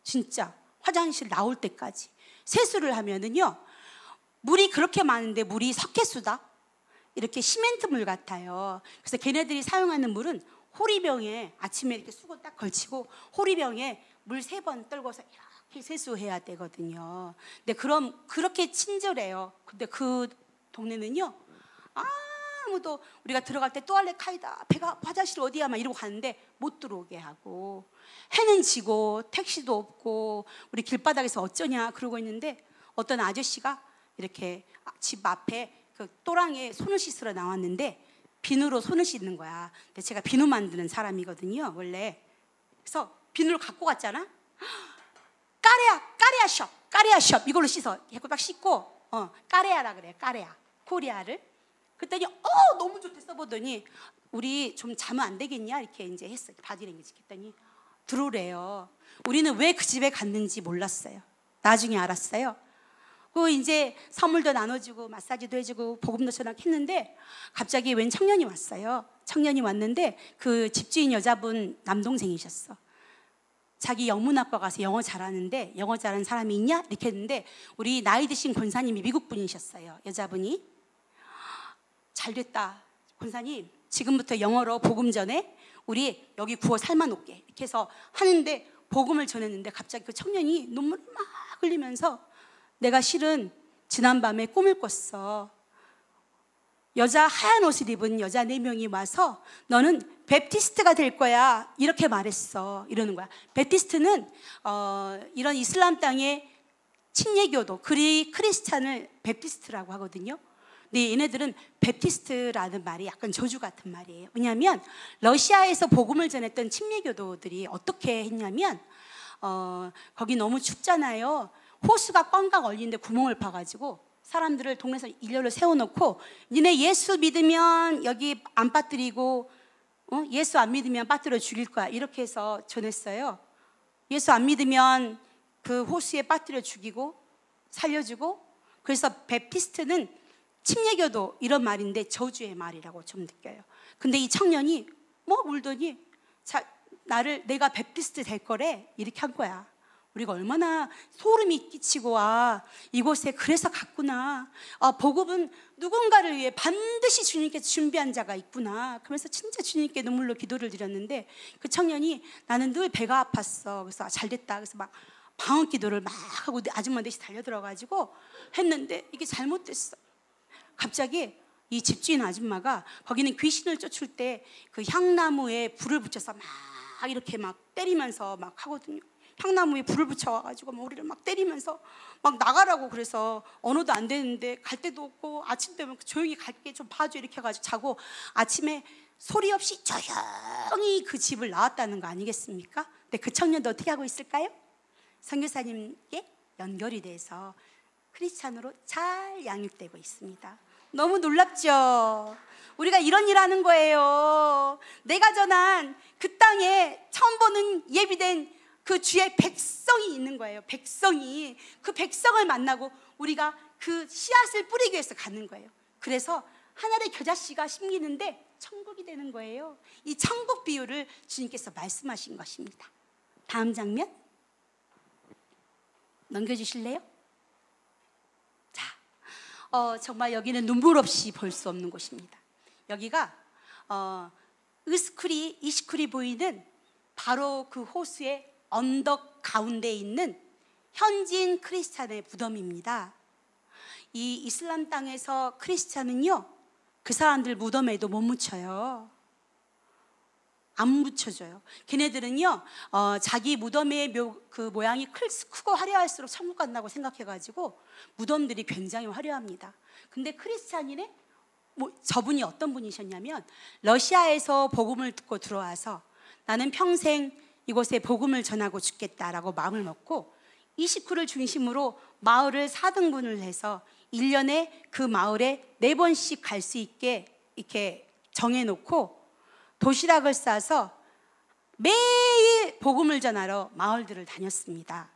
진짜 화장실 나올 때까지. 세수를 하면은요, 물이 그렇게 많은데 물이 석회수다. 이렇게 시멘트 물 같아요. 그래서 걔네들이 사용하는 물은 호리병에 아침에 이렇게 수건 딱 걸치고 호리병에 물 3번 떨궈서 이렇게 세수해야 되거든요. 근데 그렇게 친절해요. 근데 그 동네는요, 아무도 우리가 들어갈 때 또알렛 카이다, 배가 화장실 어디야 막 이러고 가는데 못 들어오게 하고, 해는 지고 택시도 없고 우리 길바닥에서 어쩌냐 그러고 있는데 어떤 아저씨가 이렇게 집 앞에 그 또랑에 손을 씻으러 나왔는데 비누로 손을 씻는 거야. 근데 제가 비누 만드는 사람이거든요 원래. 그래서 비누를 갖고 갔잖아. 까레아 숍 이걸로 씻어. 해고 딱 씻고 까레아라 그래. 까레아 코리아를. 그랬더니 너무 좋대 써보더니 우리 좀 자면 안 되겠냐 이렇게 이제 했어. 바디랭귀지 했더니 들어오래요. 우리는 왜 그 집에 갔는지 몰랐어요. 나중에 알았어요. 그 이제 선물도 나눠주고 마사지도 해주고 복음도 전학했는데 갑자기 웬 청년이 왔어요. 청년이 왔는데 그 집주인 여자분 남동생이셨어. 자기 영문학과 가서 영어 잘하는데 영어 잘하는 사람이 있냐? 이렇게 했는데 우리 나이 드신 권사님이 미국 분이셨어요. 여자분이. 잘됐다 권사님, 지금부터 영어로 복음 전에 우리 여기 구워 삶아 놓게 이렇게 해서 하는데 복음을 전했는데 갑자기 그 청년이 눈물을 막 흘리면서 내가 실은 지난밤에 꿈을 꿨어. 여자 하얀 옷을 입은 여자 4명이 와서 너는 베프티스트가 될 거야 이렇게 말했어. 이러는 거야. 베프티스트는 이런 이슬람 땅의 침례교도 크리스찬을 베프티스트라고 하거든요. 근데 얘네들은 베프티스트라는 말이 약간 저주 같은 말이에요. 왜냐하면 러시아에서 복음을 전했던 침례교도들이 어떻게 했냐면 거기 너무 춥잖아요. 호수가 꽝꽝 얼리는데 구멍을 파가지고 사람들을 동네에서 일렬로 세워놓고 니네 예수 믿으면 여기 안 빠뜨리고 예수 안 믿으면 빠뜨려 죽일 거야 이렇게 해서 전했어요. 예수 안 믿으면 그 호수에 빠뜨려 죽이고 살려주고. 그래서 베프티스트는 침례교도 이런 말인데 저주의 말이라고 좀 느껴요. 근데 이 청년이 울더니 내가 베프티스트 될 거래 이렇게 한 거야. 우리가 얼마나 소름이 끼치고 이곳에 그래서 갔구나. 복음은 누군가를 위해 반드시 주님께 준비한 자가 있구나. 그러면서 진짜 주님께 눈물로 기도를 드렸는데 그 청년이 나는 늘 배가 아팠어. 그래서 잘됐다. 그래서 막 방언 기도를 막 하고 아줌마 넷이 달려들어가지고 했는데 이게 잘못됐어. 갑자기 이 집주인 아줌마가 거기는 귀신을 쫓을 때 그 향나무에 불을 붙여서 막 이렇게 막 때리면서 막 하거든요. 향나무에 불을 붙여와가지고 우리를 막 때리면서 막 나가라고. 그래서 언어도 안 되는데 갈 데도 없고 아침 되면 조용히 갈게 좀 봐줘 이렇게 해가지고 자고 아침에 소리 없이 조용히 그 집을 나왔다는 거 아니겠습니까? 근데 그 청년도 어떻게 하고 있을까요? 선교사님께 연결이 돼서 크리스찬으로 잘 양육되고 있습니다. 너무 놀랍죠? 우리가 이런 일 하는 거예요. 내가 전한 그 땅에 처음 보는 예비된 그 주의 백성이 있는 거예요. 백성이. 그 백성을 만나고 우리가 그 씨앗을 뿌리기 위해서 가는 거예요. 그래서 하늘의 겨자씨가 심기는데 천국이 되는 거예요. 이 천국 비유를 주님께서 말씀하신 것입니다. 다음 장면 넘겨주실래요? 정말 여기는 눈물 없이 볼 수 없는 곳입니다. 여기가 이시쿠리 보이는 바로 그 호수의 언덕 가운데 있는 현지인 크리스찬의 무덤입니다. 이 이슬람 땅에서 크리스찬은요 그 사람들 무덤에도 못 묻혀요. 안 묻혀져요. 걔네들은요 자기 무덤의 그 모양이 크고 화려할수록 천국 간다고 생각해가지고 무덤들이 굉장히 화려합니다. 근데 크리스찬이네 저분이 어떤 분이셨냐면 러시아에서 복음을 듣고 들어와서 나는 평생 이곳에 복음을 전하고 죽겠다라고 마음을 먹고 29를 중심으로 마을을 4등분을 해서 1년에 그 마을에 4번씩 갈 수 있게 이렇게 정해놓고 도시락을 싸서 매일 복음을 전하러 마을들을 다녔습니다.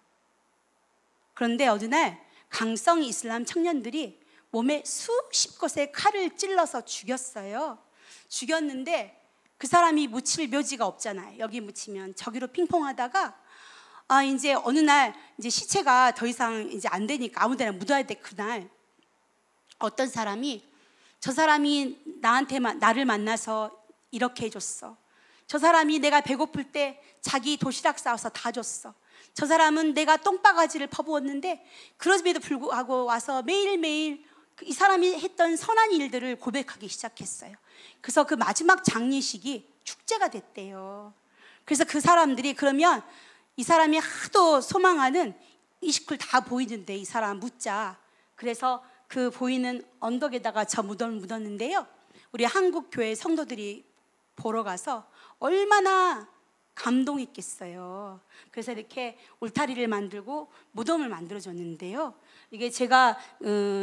그런데 어느 날 강성 이슬람 청년들이 몸에 수십 곳에 칼을 찔러서 죽였어요. 죽였는데 그 사람이 묻힐 묘지가 없잖아요. 여기 묻히면 저기로 핑퐁하다가 이제 어느 날 이제 시체가 더 이상 이제 안 되니까 아무데나 묻어야 돼. 그날 어떤 사람이 저 사람이 나를 만나서 이렇게 해줬어. 저 사람이 내가 배고플 때 자기 도시락 싸워서 다 줬어. 저 사람은 내가 똥바가지를 퍼부었는데 그럼에도 불구하고 와서 매일매일 이 사람이 했던 선한 일들을 고백하기 시작했어요. 그래서 그 마지막 장례식이 축제가 됐대요. 그래서 그 사람들이 그러면 이 사람이 하도 소망하는 이스쿨 다 보이는데 이 사람 묻자. 그래서 그 보이는 언덕에다가 저 무덤을 묻었는데요. 우리 한국 교회 성도들이 보러 가서 얼마나 감동했겠어요. 그래서 이렇게 울타리를 만들고 무덤을 만들어줬는데요. 이게 제가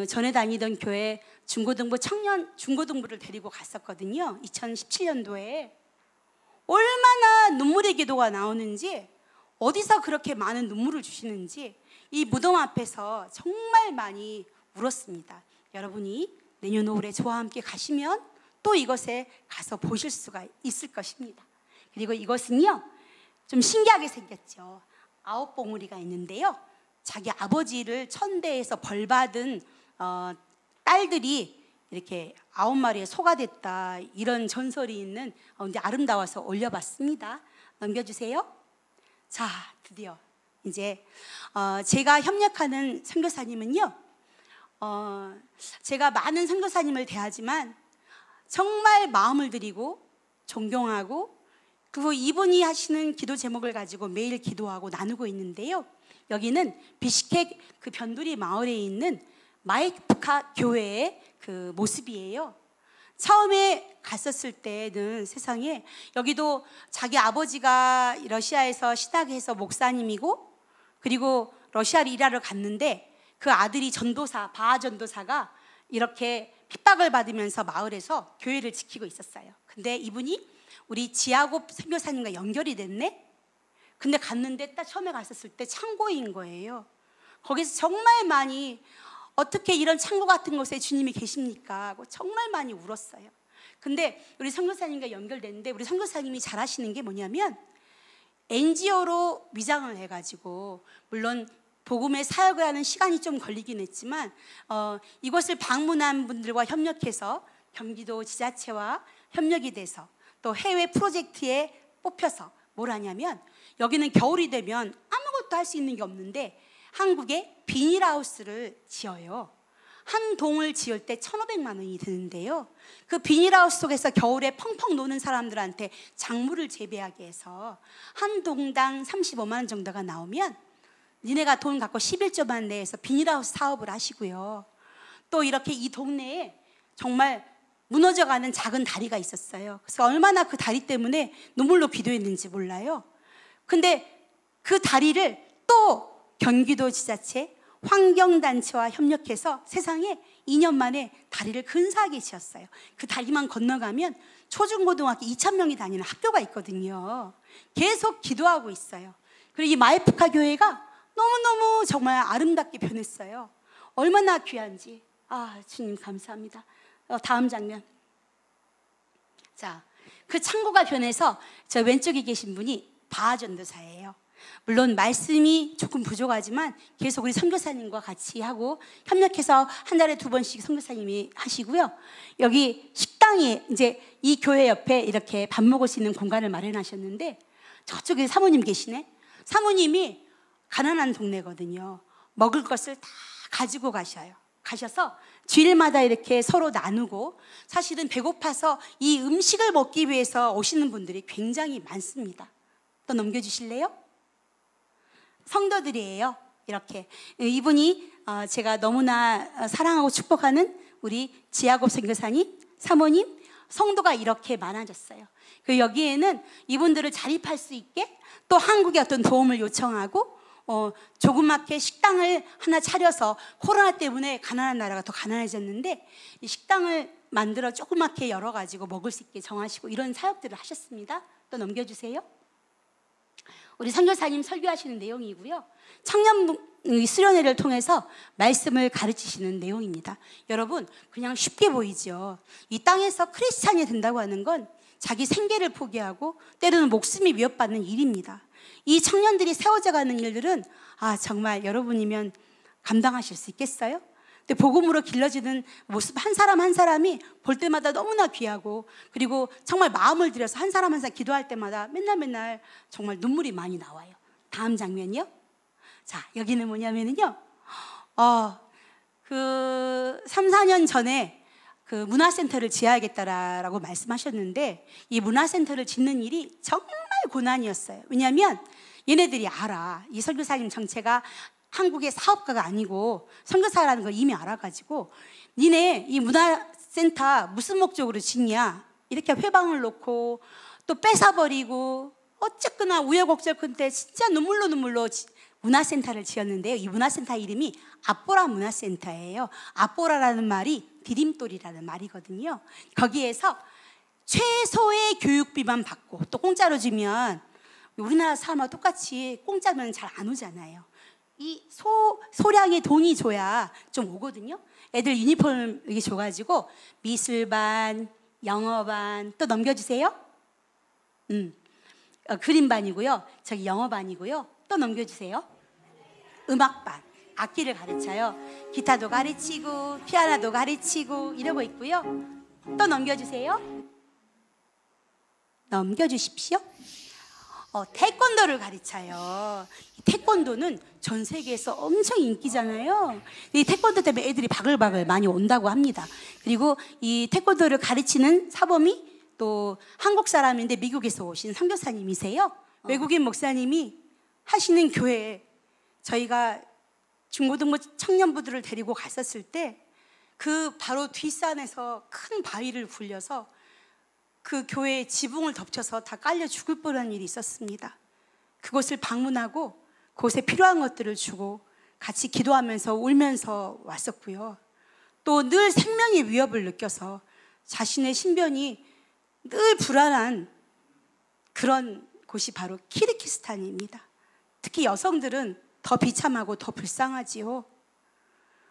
전에 다니던 교회 중고등부 청년 중고등부를 데리고 갔었거든요. 2017년도에 얼마나 눈물의 기도가 나오는지, 어디서 그렇게 많은 눈물을 주시는지 이 무덤 앞에서 정말 많이 울었습니다. 여러분이 내년 5월에 저와 함께 가시면 또 이것에 가서 보실 수가 있을 것입니다. 그리고 이것은요, 좀 신기하게 생겼죠. 9봉우리가 있는데요, 자기 아버지를 천대에서 벌받은 딸들이 이렇게 9마리의 소가 됐다, 이런 전설이 있는 근데 아름다워서 올려봤습니다. 넘겨주세요. 자, 드디어 이제 제가 협력하는 선교사님은요, 제가 많은 선교사님을 대하지만 정말 마음을 들이고 존경하고, 그리고 이분이 하시는 기도 제목을 가지고 매일 기도하고 나누고 있는데요, 여기는 비시케 그 변두리 마을에 있는 마이프카 교회의 그 모습이에요. 처음에 갔었을 때는 세상에, 여기도 자기 아버지가 러시아에서 신학해서 목사님이고, 그리고 러시아를 일하러 갔는데 그 아들이 전도사, 바하 전도사가 이렇게 핍박을 받으면서 마을에서 교회를 지키고 있었어요. 근데 이분이 우리 지하곱 선교사님과 연결이 됐네? 근데 갔는데 딱 처음에 갔었을 때 창고인 거예요. 거기서 정말 많이, 어떻게 이런 창고 같은 곳에 주님이 계십니까? 하고 정말 많이 울었어요. 근데 우리 선교사님과 연결됐는데, 우리 선교사님이 잘하시는 게 뭐냐면 NGO로 위장을 해가지고, 물론 복음의 사역을 하는 시간이 좀 걸리긴 했지만 이곳을 방문한 분들과 협력해서 경기도 지자체와 협력이 돼서 또 해외 프로젝트에 뽑혀서 뭘 하냐면, 여기는 겨울이 되면 아무것도 할 수 있는 게 없는데 한국에 비닐하우스를 지어요. 한 동을 지을 때 1,500만 원이 드는데요, 그 비닐하우스 속에서 겨울에 펑펑 노는 사람들한테 작물을 재배하게 해서 한 동당 35만 원 정도가 나오면 니네가 돈 갖고 11조만 내에서 비닐하우스 사업을 하시고요. 또 이렇게 이 동네에 정말 무너져가는 작은 다리가 있었어요. 그래서 얼마나 그 다리 때문에 눈물로 기도했는지 몰라요. 근데 그 다리를 또 경기도 지자체 환경단체와 협력해서 세상에 2년 만에 다리를 근사하게 지었어요. 그 다리만 건너가면 초중고등학교 2,000명이 다니는 학교가 있거든요. 계속 기도하고 있어요. 그리고 이 마이프카 교회가 너무너무 정말 아름답게 변했어요. 얼마나 귀한지. 아, 주님 감사합니다. 다음 장면. 자, 그 창고가 변해서 저 왼쪽에 계신 분이 바하 전도사예요. 물론 말씀이 조금 부족하지만 계속 우리 선교사님과 같이 하고 협력해서 한 달에 2번씩 선교사님이 하시고요. 여기 식당이 이제 이 교회 옆에 이렇게 밥 먹을 수 있는 공간을 마련하셨는데, 저쪽에 사모님 계시네. 사모님이 가난한 동네거든요. 먹을 것을 다 가지고 가셔서 주일마다 이렇게 서로 나누고, 사실은 배고파서 이 음식을 먹기 위해서 오시는 분들이 굉장히 많습니다. 또 넘겨주실래요? 성도들이에요. 이렇게 이분이 제가 너무나 사랑하고 축복하는 우리 지하곱 선교사님, 사모님, 성도가 이렇게 많아졌어요. 그리고 여기에는 이분들을 자립할 수 있게 또 한국의 어떤 도움을 요청하고 조그맣게 식당을 하나 차려서, 코로나 때문에 가난한 나라가 더 가난해졌는데 이 식당을 만들어 조그맣게 열어가지고 먹을 수 있게 정하시고 이런 사역들을 하셨습니다. 또 넘겨주세요. 우리 선교사님 설교하시는 내용이고요, 청년 수련회를 통해서 말씀을 가르치시는 내용입니다. 여러분, 그냥 쉽게 보이죠. 이 땅에서 크리스찬이 된다고 하는 건 자기 생계를 포기하고 때로는 목숨이 위협받는 일입니다. 이 청년들이 세워져가는 일들은 정말 여러분이면 감당하실 수 있겠어요? 근데 복음으로 길러지는 모습 한 사람 한 사람이 볼 때마다 너무나 귀하고, 그리고 정말 마음을 들여서 한 사람 한 사람 기도할 때마다 맨날 정말 눈물이 많이 나와요. 다음 장면이요. 자, 여기는 뭐냐면요, 그 3, 4년 전에 그 문화센터를 지어야겠다라고 말씀하셨는데 이 문화센터를 짓는 일이 정말 고난이었어요. 왜냐하면 얘네들이 알아. 이 선교사님 정체가 한국의 사업가가 아니고 선교사라는 걸 이미 알아가지고 니네 이 문화센터 무슨 목적으로 짓냐 이렇게 회방을 놓고 또 뺏어버리고 어쨌거나 우여곡절 끝에 진짜 눈물로 문화센터를 지었는데요. 이 문화센터 이름이 아뽀라 문화센터예요. 아뽀라라는 말이 디딤돌이라는 말이거든요. 거기에서 최소의 교육비만 받고 또 공짜로 주면 우리나라 사람하고 똑같이 공짜면 잘 안 오잖아요. 이 소량의 돈이 줘야 좀 오거든요. 애들 유니폼 이렇게 줘가지고 미술반, 영어반 또 넘겨주세요. 그림반이고요. 저기 영어반이고요. 또 넘겨주세요. 음악반, 악기를 가르쳐요. 기타도 가르치고 피아노도 가르치고 이러고 있고요. 또 넘겨주세요. 넘겨주십시오. 태권도를 가르쳐요. 태권도는 전 세계에서 엄청 인기잖아요. 이 태권도 때문에 애들이 바글바글 많이 온다고 합니다. 그리고 이 태권도를 가르치는 사범이 또 한국 사람인데 미국에서 오신 선교사님이세요. 외국인 목사님이 하시는 교회에 저희가 중고등부 청년부들을 데리고 갔었을 때 그 바로 뒷산에서 큰 바위를 굴려서 그 교회의 지붕을 덮쳐서 다 깔려 죽을 뻔한 일이 있었습니다. 그곳을 방문하고 그곳에 필요한 것들을 주고 같이 기도하면서 울면서 왔었고요. 또 늘 생명의 위협을 느껴서 자신의 신변이 늘 불안한 그런 곳이 바로 키르기스탄입니다. 특히 여성들은 더 비참하고 더 불쌍하지요.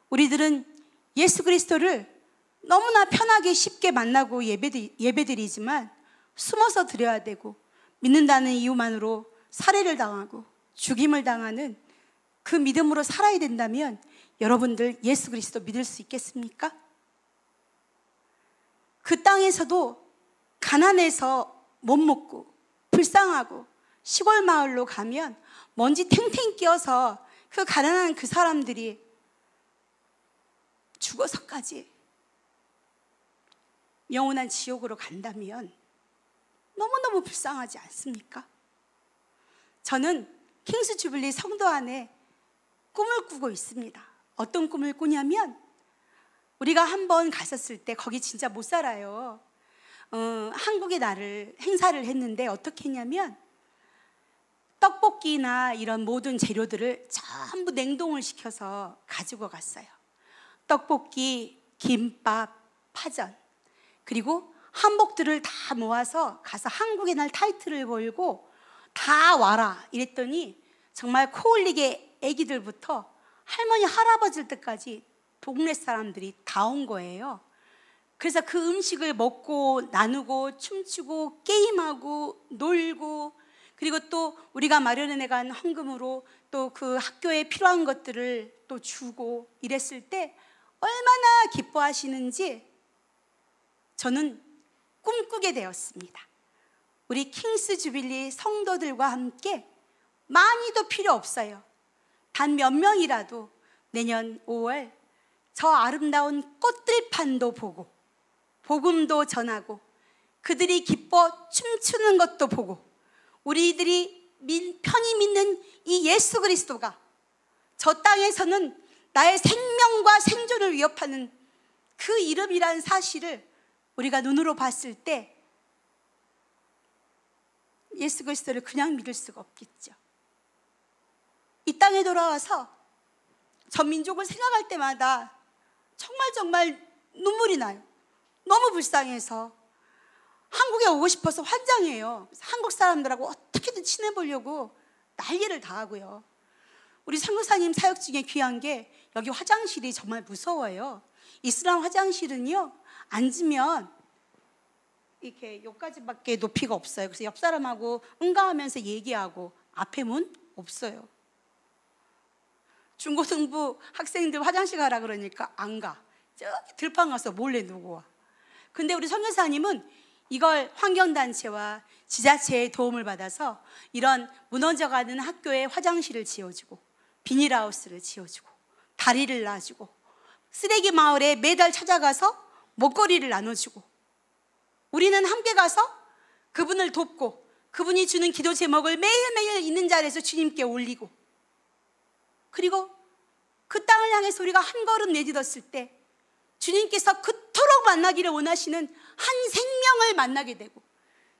우리들은 예수 그리스도를 너무나 편하게 쉽게 만나고 예배드리지만 숨어서 드려야 되고 믿는다는 이유만으로 살해를 당하고 죽임을 당하는 그 믿음으로 살아야 된다면 여러분들 예수 그리스도 믿을 수 있겠습니까? 그 땅에서도 가난해서 못 먹고 불쌍하고 시골 마을로 가면 먼지 탱탱 끼어서 그 가난한 그 사람들이 죽어서까지 영원한 지옥으로 간다면 너무너무 불쌍하지 않습니까? 저는 킹스 주빌리 성도 안에 꿈을 꾸고 있습니다. 어떤 꿈을 꾸냐면 우리가 한번 갔었을 때 거기 진짜 못 살아요. 한국의 날을 행사를 했는데 어떻게 했냐면 떡볶이나 이런 모든 재료들을 전부 냉동을 시켜서 가지고 갔어요. 떡볶이, 김밥, 파전 그리고 한복들을 다 모아서 가서 한국의 날 타이틀을 걸고 다 와라 이랬더니 정말 코 흘리게 애기들부터 할머니 할아버지들 때까지 동네 사람들이 다 온 거예요. 그래서 그 음식을 먹고 나누고 춤추고 게임하고 놀고 그리고 또 우리가 마련해 간 헌금으로 또 그 학교에 필요한 것들을 또 주고 이랬을 때 얼마나 기뻐하시는지 저는 꿈꾸게 되었습니다. 우리 킹스 주빌리 성도들과 함께 많이도 필요 없어요. 단 몇 명이라도 내년 5월 저 아름다운 꽃들판도 보고 복음도 전하고 그들이 기뻐 춤추는 것도 보고 우리들이 편히 믿는 이 예수 그리스도가 저 땅에서는 나의 생명과 생존을 위협하는 그 이름이라는 사실을 우리가 눈으로 봤을 때 예수 그리스도를 그냥 믿을 수가 없겠죠. 이 땅에 돌아와서 전 민족을 생각할 때마다 정말 눈물이 나요. 너무 불쌍해서 한국에 오고 싶어서 환장해요. 한국 사람들하고 어떻게든 친해보려고 난리를 다 하고요. 우리 선교사님 사역 중에 귀한 게 여기 화장실이 정말 무서워요. 이슬람 화장실은요 앉으면 이렇게 여기까지밖에 높이가 없어요. 그래서 옆 사람하고 응가하면서 얘기하고 앞에 문 없어요. 중고등부 학생들 화장실 가라 그러니까 안 가. 저기 들판 가서 몰래 누구 와. 근데 우리 선교사님은 이걸 환경단체와 지자체의 도움을 받아서 이런 무너져가는 학교에 화장실을 지어주고 비닐하우스를 지어주고 다리를 놔주고 쓰레기 마을에 매달 찾아가서 먹거리를 나눠주고, 우리는 함께 가서 그분을 돕고 그분이 주는 기도 제목을 매일매일 있는 자리에서 주님께 올리고, 그리고 그 땅을 향해서 우리가 한 걸음 내딛었을 때 주님께서 그토록 만나기를 원하시는 한 생명을 만나게 되고,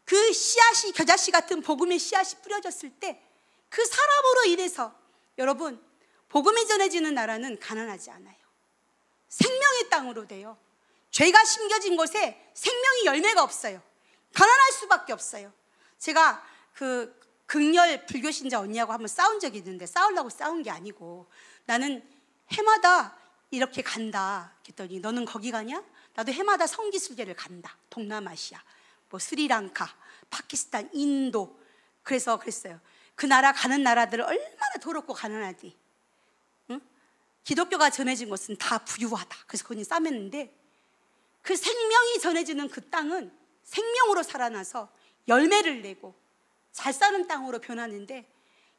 그 씨앗이, 겨자씨 같은 복음의 씨앗이 뿌려졌을 때 그 사람으로 인해서, 여러분, 복음이 전해지는 나라는 가난하지 않아요. 생명의 땅으로 돼요. 죄가 심겨진 곳에 생명이 열매가 없어요. 가난할 수밖에 없어요. 제가 그 극렬 불교신자 언니하고 한번 싸운 적이 있는데, 싸우려고 싸운 게 아니고, 나는 해마다 이렇게 간다 그랬더니, 너는 거기 가냐? 나도 해마다 성지순례를 간다. 동남아시아, 뭐 스리랑카, 파키스탄, 인도. 그래서 그랬어요. 그 나라 가는 나라들을 얼마나 더럽고 가난하디. 응? 기독교가 전해진 것은 다 부유하다. 그래서 그분이 싸맸는데, 그 생명이 전해지는 그 땅은 생명으로 살아나서 열매를 내고 잘 사는 땅으로 변하는데,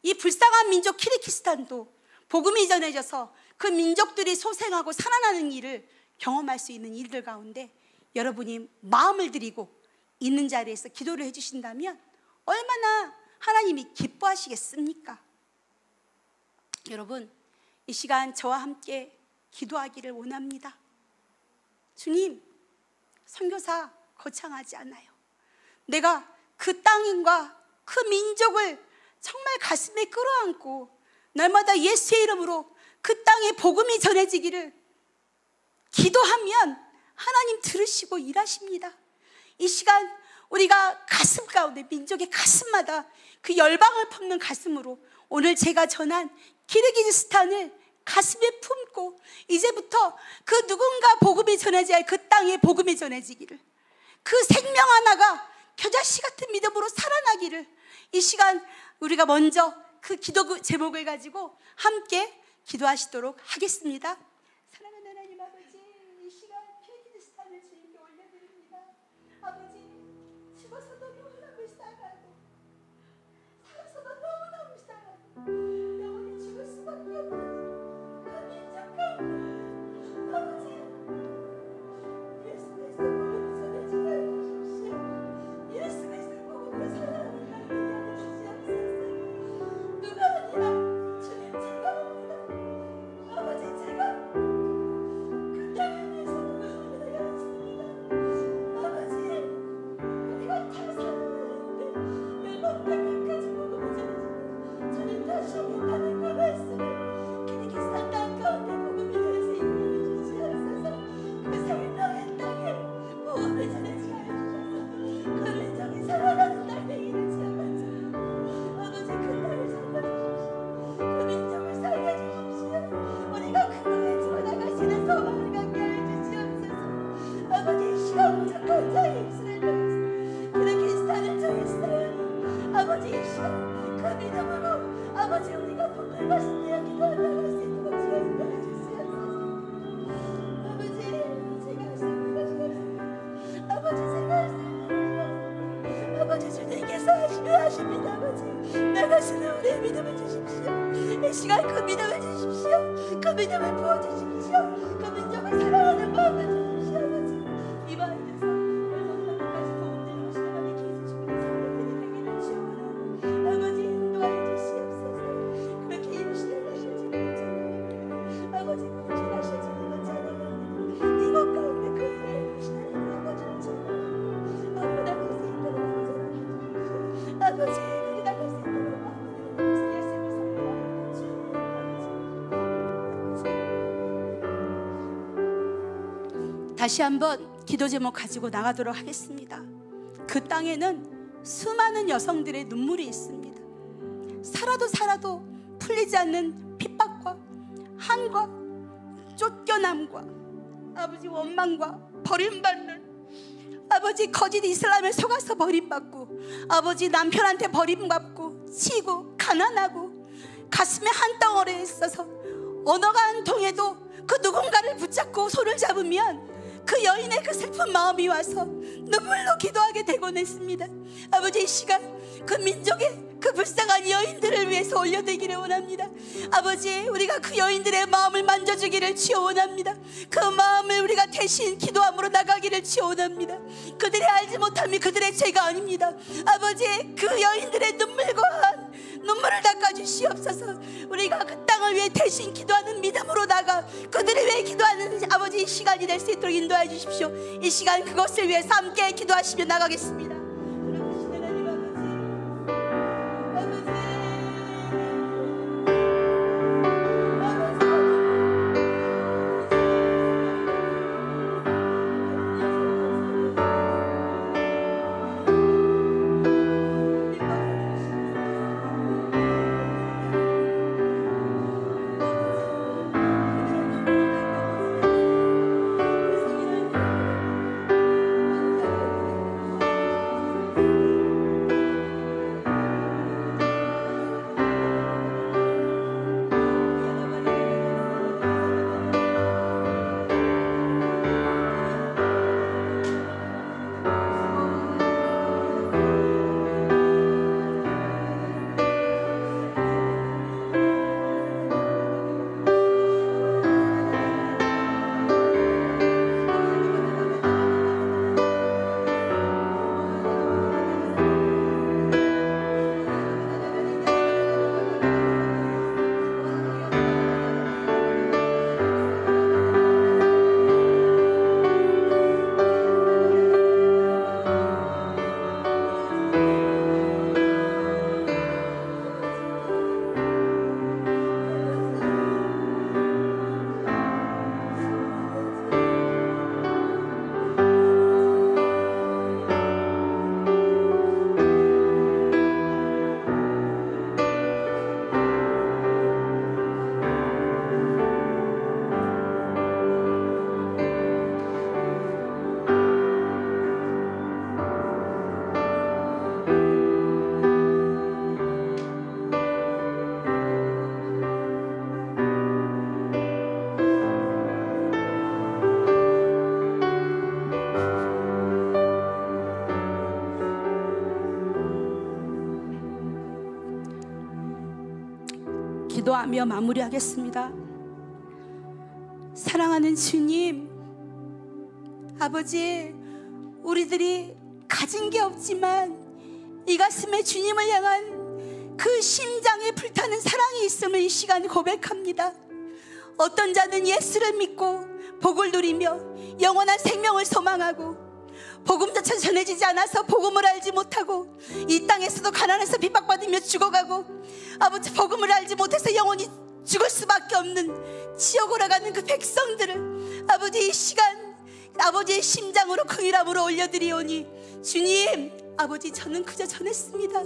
이 불쌍한 민족 키르기스탄도 복음이 전해져서 그 민족들이 소생하고 살아나는 일을 경험할 수 있는 일들 가운데 여러분이 마음을 들이고 있는 자리에서 기도를 해주신다면 얼마나 하나님이 기뻐하시겠습니까? 여러분, 이 시간 저와 함께 기도하기를 원합니다. 주님, 선교사 거창하지 않아요. 내가 그 땅과 그 민족을 정말 가슴에 끌어안고 날마다 예수의 이름으로 그 땅에 복음이 전해지기를 기도하면 하나님 들으시고 일하십니다. 이 시간 우리가 가슴 가운데, 민족의 가슴마다 그 열방을 품는 가슴으로 오늘 제가 전한 키르기즈스탄을 가슴에 품고 이제부터 그 누군가 복음이 전해져야 할 그 땅에 복음이 전해지기를, 그 생명 하나가 겨자씨 같은 믿음으로 살아나기를, 이 시간 우리가 먼저 그 기도 제목을 가지고 함께 기도하시도록 하겠습니다. 사랑하는 하나님 아버지, 이 시간 키르기즈스탄을 주님께 올려드립니다. 아버지, 죽어서도 너무너무 싸가고 살아서도 너무너무 싸가고 영원히 죽을 수밖에 없는 그 민족 가운데 아버지, 예수 그리스도 복음을 전해주게 해주십시오. 예수 그리스도 복음을 살아나는 날이 되어주시옵소서. 누가 아니라 주님 즐거웁니다. 아버지, 제가 그 땅을 위해서 복음을 전해야겠습니다. 아버지, 우리가 다 살아나는데 멸망 땅까지 복음을 전해주고 주님 다시 오겠다는 그 말씀을 키르기스탄 땅 가운데 복음이 전해서 인도해 주시옵소서. 그 생명의 땅에 복음을 전해주게 해주셔서 그 민족이 살아나는 땅 되기를 지어가지고 아버지, 그 땅을 살려주십시오. 그 민족을 살려주십시오. 우리가 그 땅에 주어나가시는 소망을 갖게 해주시옵소서. 아버지, 이 시간 부족한 자의 입술을 통해서 키르기스탄을 정했어요. 아버지, 이 시간 그 믿음으로 아버지, 우리가 복을 받으며 기도하며 갈 수 있도록 주여 인도해 주시옵소서. 아버지, 제가 할 수 있는 것이 없습니다. 아버지, 제가 할 수 있는 것이 없습니다. 아버지, 주님께서 하십니다. 아버지, 나가시는 우리의 믿음을 주십시오. 이 시간 그 믿음을 주십시오. 그 믿음을 부어주십시오. 그 민족을 사랑하는 마음을 주십시오. 아버지, 이 마음에서 멸망까지 도움되는 오신 하나님 기수 주님의 성령들이 되기를 주옵소서. 아버지, 인도하여 주시옵소서. 그렇게 임신을 하실 주님을 찬양합니다. 아버지, 임신을 하실 주님을 찬양합니다. 이곳 가운데 그 일을 임신을 하는 아버지를 찬양합니다. 아버지, 나갈 수 있도록 인도하여 아버지, 우리 나갈 수 있도록 마음을 예수님을 섬기는 주님 아버지. 다시 한번 기도 제목 가지고 나가도록 하겠습니다. 그 땅에는 수많은 여성들의 눈물이 있습니다. 살아도 풀리지 않는 핍박과 한과 쫓겨남과 아버지, 원망과 버림받는, 아버지, 거짓 이슬람에 속아서 버림받고, 아버지, 남편한테 버림받고 치고 가난하고 가슴에 한 덩어리에 있어서 언어가 안 통해도 그 누군가를 붙잡고 손을 잡으면 그 여인의 그 슬픈 마음이 와서 눈물로 기도하게 되곤 했습니다. 아버지, 이 시간 그 민족의 그 불쌍한 여인들을 위해서 올려드리기를 원합니다. 아버지, 우리가 그 여인들의 마음을 만져주기를 주여 원합니다. 그 마음을 우리가 대신 기도함으로 나가기를 주여 원합니다. 그들이 알지 못함이 그들의 죄가 아닙니다. 아버지, 그 여인들의 눈물을 닦아주시옵소서. 우리가 그 땅을 위해 대신 기도하는 믿음으로 나가 그들을 위해 기도하는 아버지 시간이 될 수 있도록 인도해 주십시오. 이 시간 그것을 위해서 함께 기도하시며 나가겠습니다. 기도하며 마무리하겠습니다. 사랑하는 주님, 아버지, 우리들이 가진 게 없지만 이 가슴에 주님을 향한 그 심장에 불타는 사랑이 있음을 이 시간 고백합니다. 어떤 자는 예수를 믿고 복을 누리며 영원한 생명을 소망하고 복음 자체가 전해지지 않아서 복음을 알지 못하고 이 땅에서도 가난해서 핍박받으며 죽어가고 아버지 복음을 알지 못해서 영원히 죽을 수밖에 없는 지옥으로 가는 그 백성들을 아버지 이 시간 아버지의 심장으로 긍휼함으로 올려드리오니 주님, 아버지, 저는 그저 전했습니다.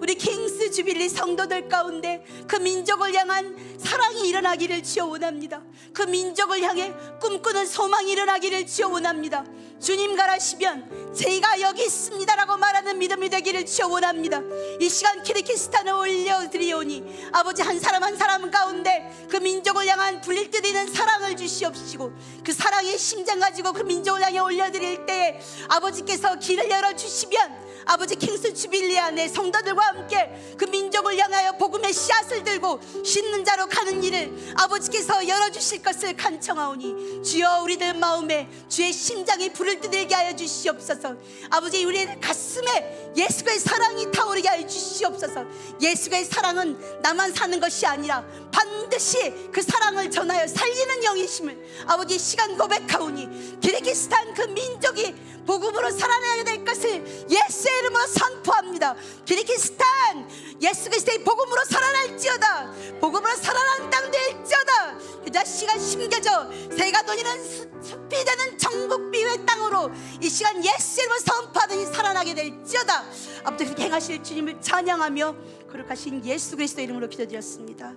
우리 킹스 주빌리 성도들 가운데 그 민족을 향한 사랑이 일어나기를 주여 원합니다. 그 민족을 향해 꿈꾸는 소망이 일어나기를 주여 원합니다. 주님 가라시면 제가 여기 있습니다라고 말하는 믿음이 되기를 주여 원합니다. 이 시간 키르기스탄을 올려드리오니 아버지, 한 사람 한 사람 가운데 그 민족을 향한 불일 뜯이는 사랑을 주시옵시고 그 사랑의 심장 가지고 그 민족을 향해 올려드릴 때에 아버지께서 길을 열어주시면 아버지 킹스 주빌리 안에 성도들과 함께 그 민족을 향하여 복음의 씨앗을 들고 심는 자로 가는 일을 아버지께서 열어주실 것을 간청하오니 주여, 우리들 마음에 주의 심장이 불을 뜯게 하여 주시옵소서. 아버지, 우리의 가슴에 예수의 사랑이 타오르게 하여 주시옵소서. 예수의 사랑은 나만 사는 것이 아니라 반드시 그 사랑을 전하여 살리는 영이심을 아버지 시간 고백하오니 키르기스탄 그 민족이 복음으로 살아나야 될 것을 예수의 이름으로 선포합니다. 키르기스탄 예수 그리스도의 복음으로 살아날지어다. 복음으로 살아나는 땅 될지어다. 그저 시간 심겨져 새가 논이는 숲이 되는 정복 비의 땅으로 이 시간 예수의 이름으로 선포하더니 살아나게 될지어다. 아버지, 행하실 주님을 찬양하며 거룩하신 예수 그리스도의 이름으로 기도드렸습니다.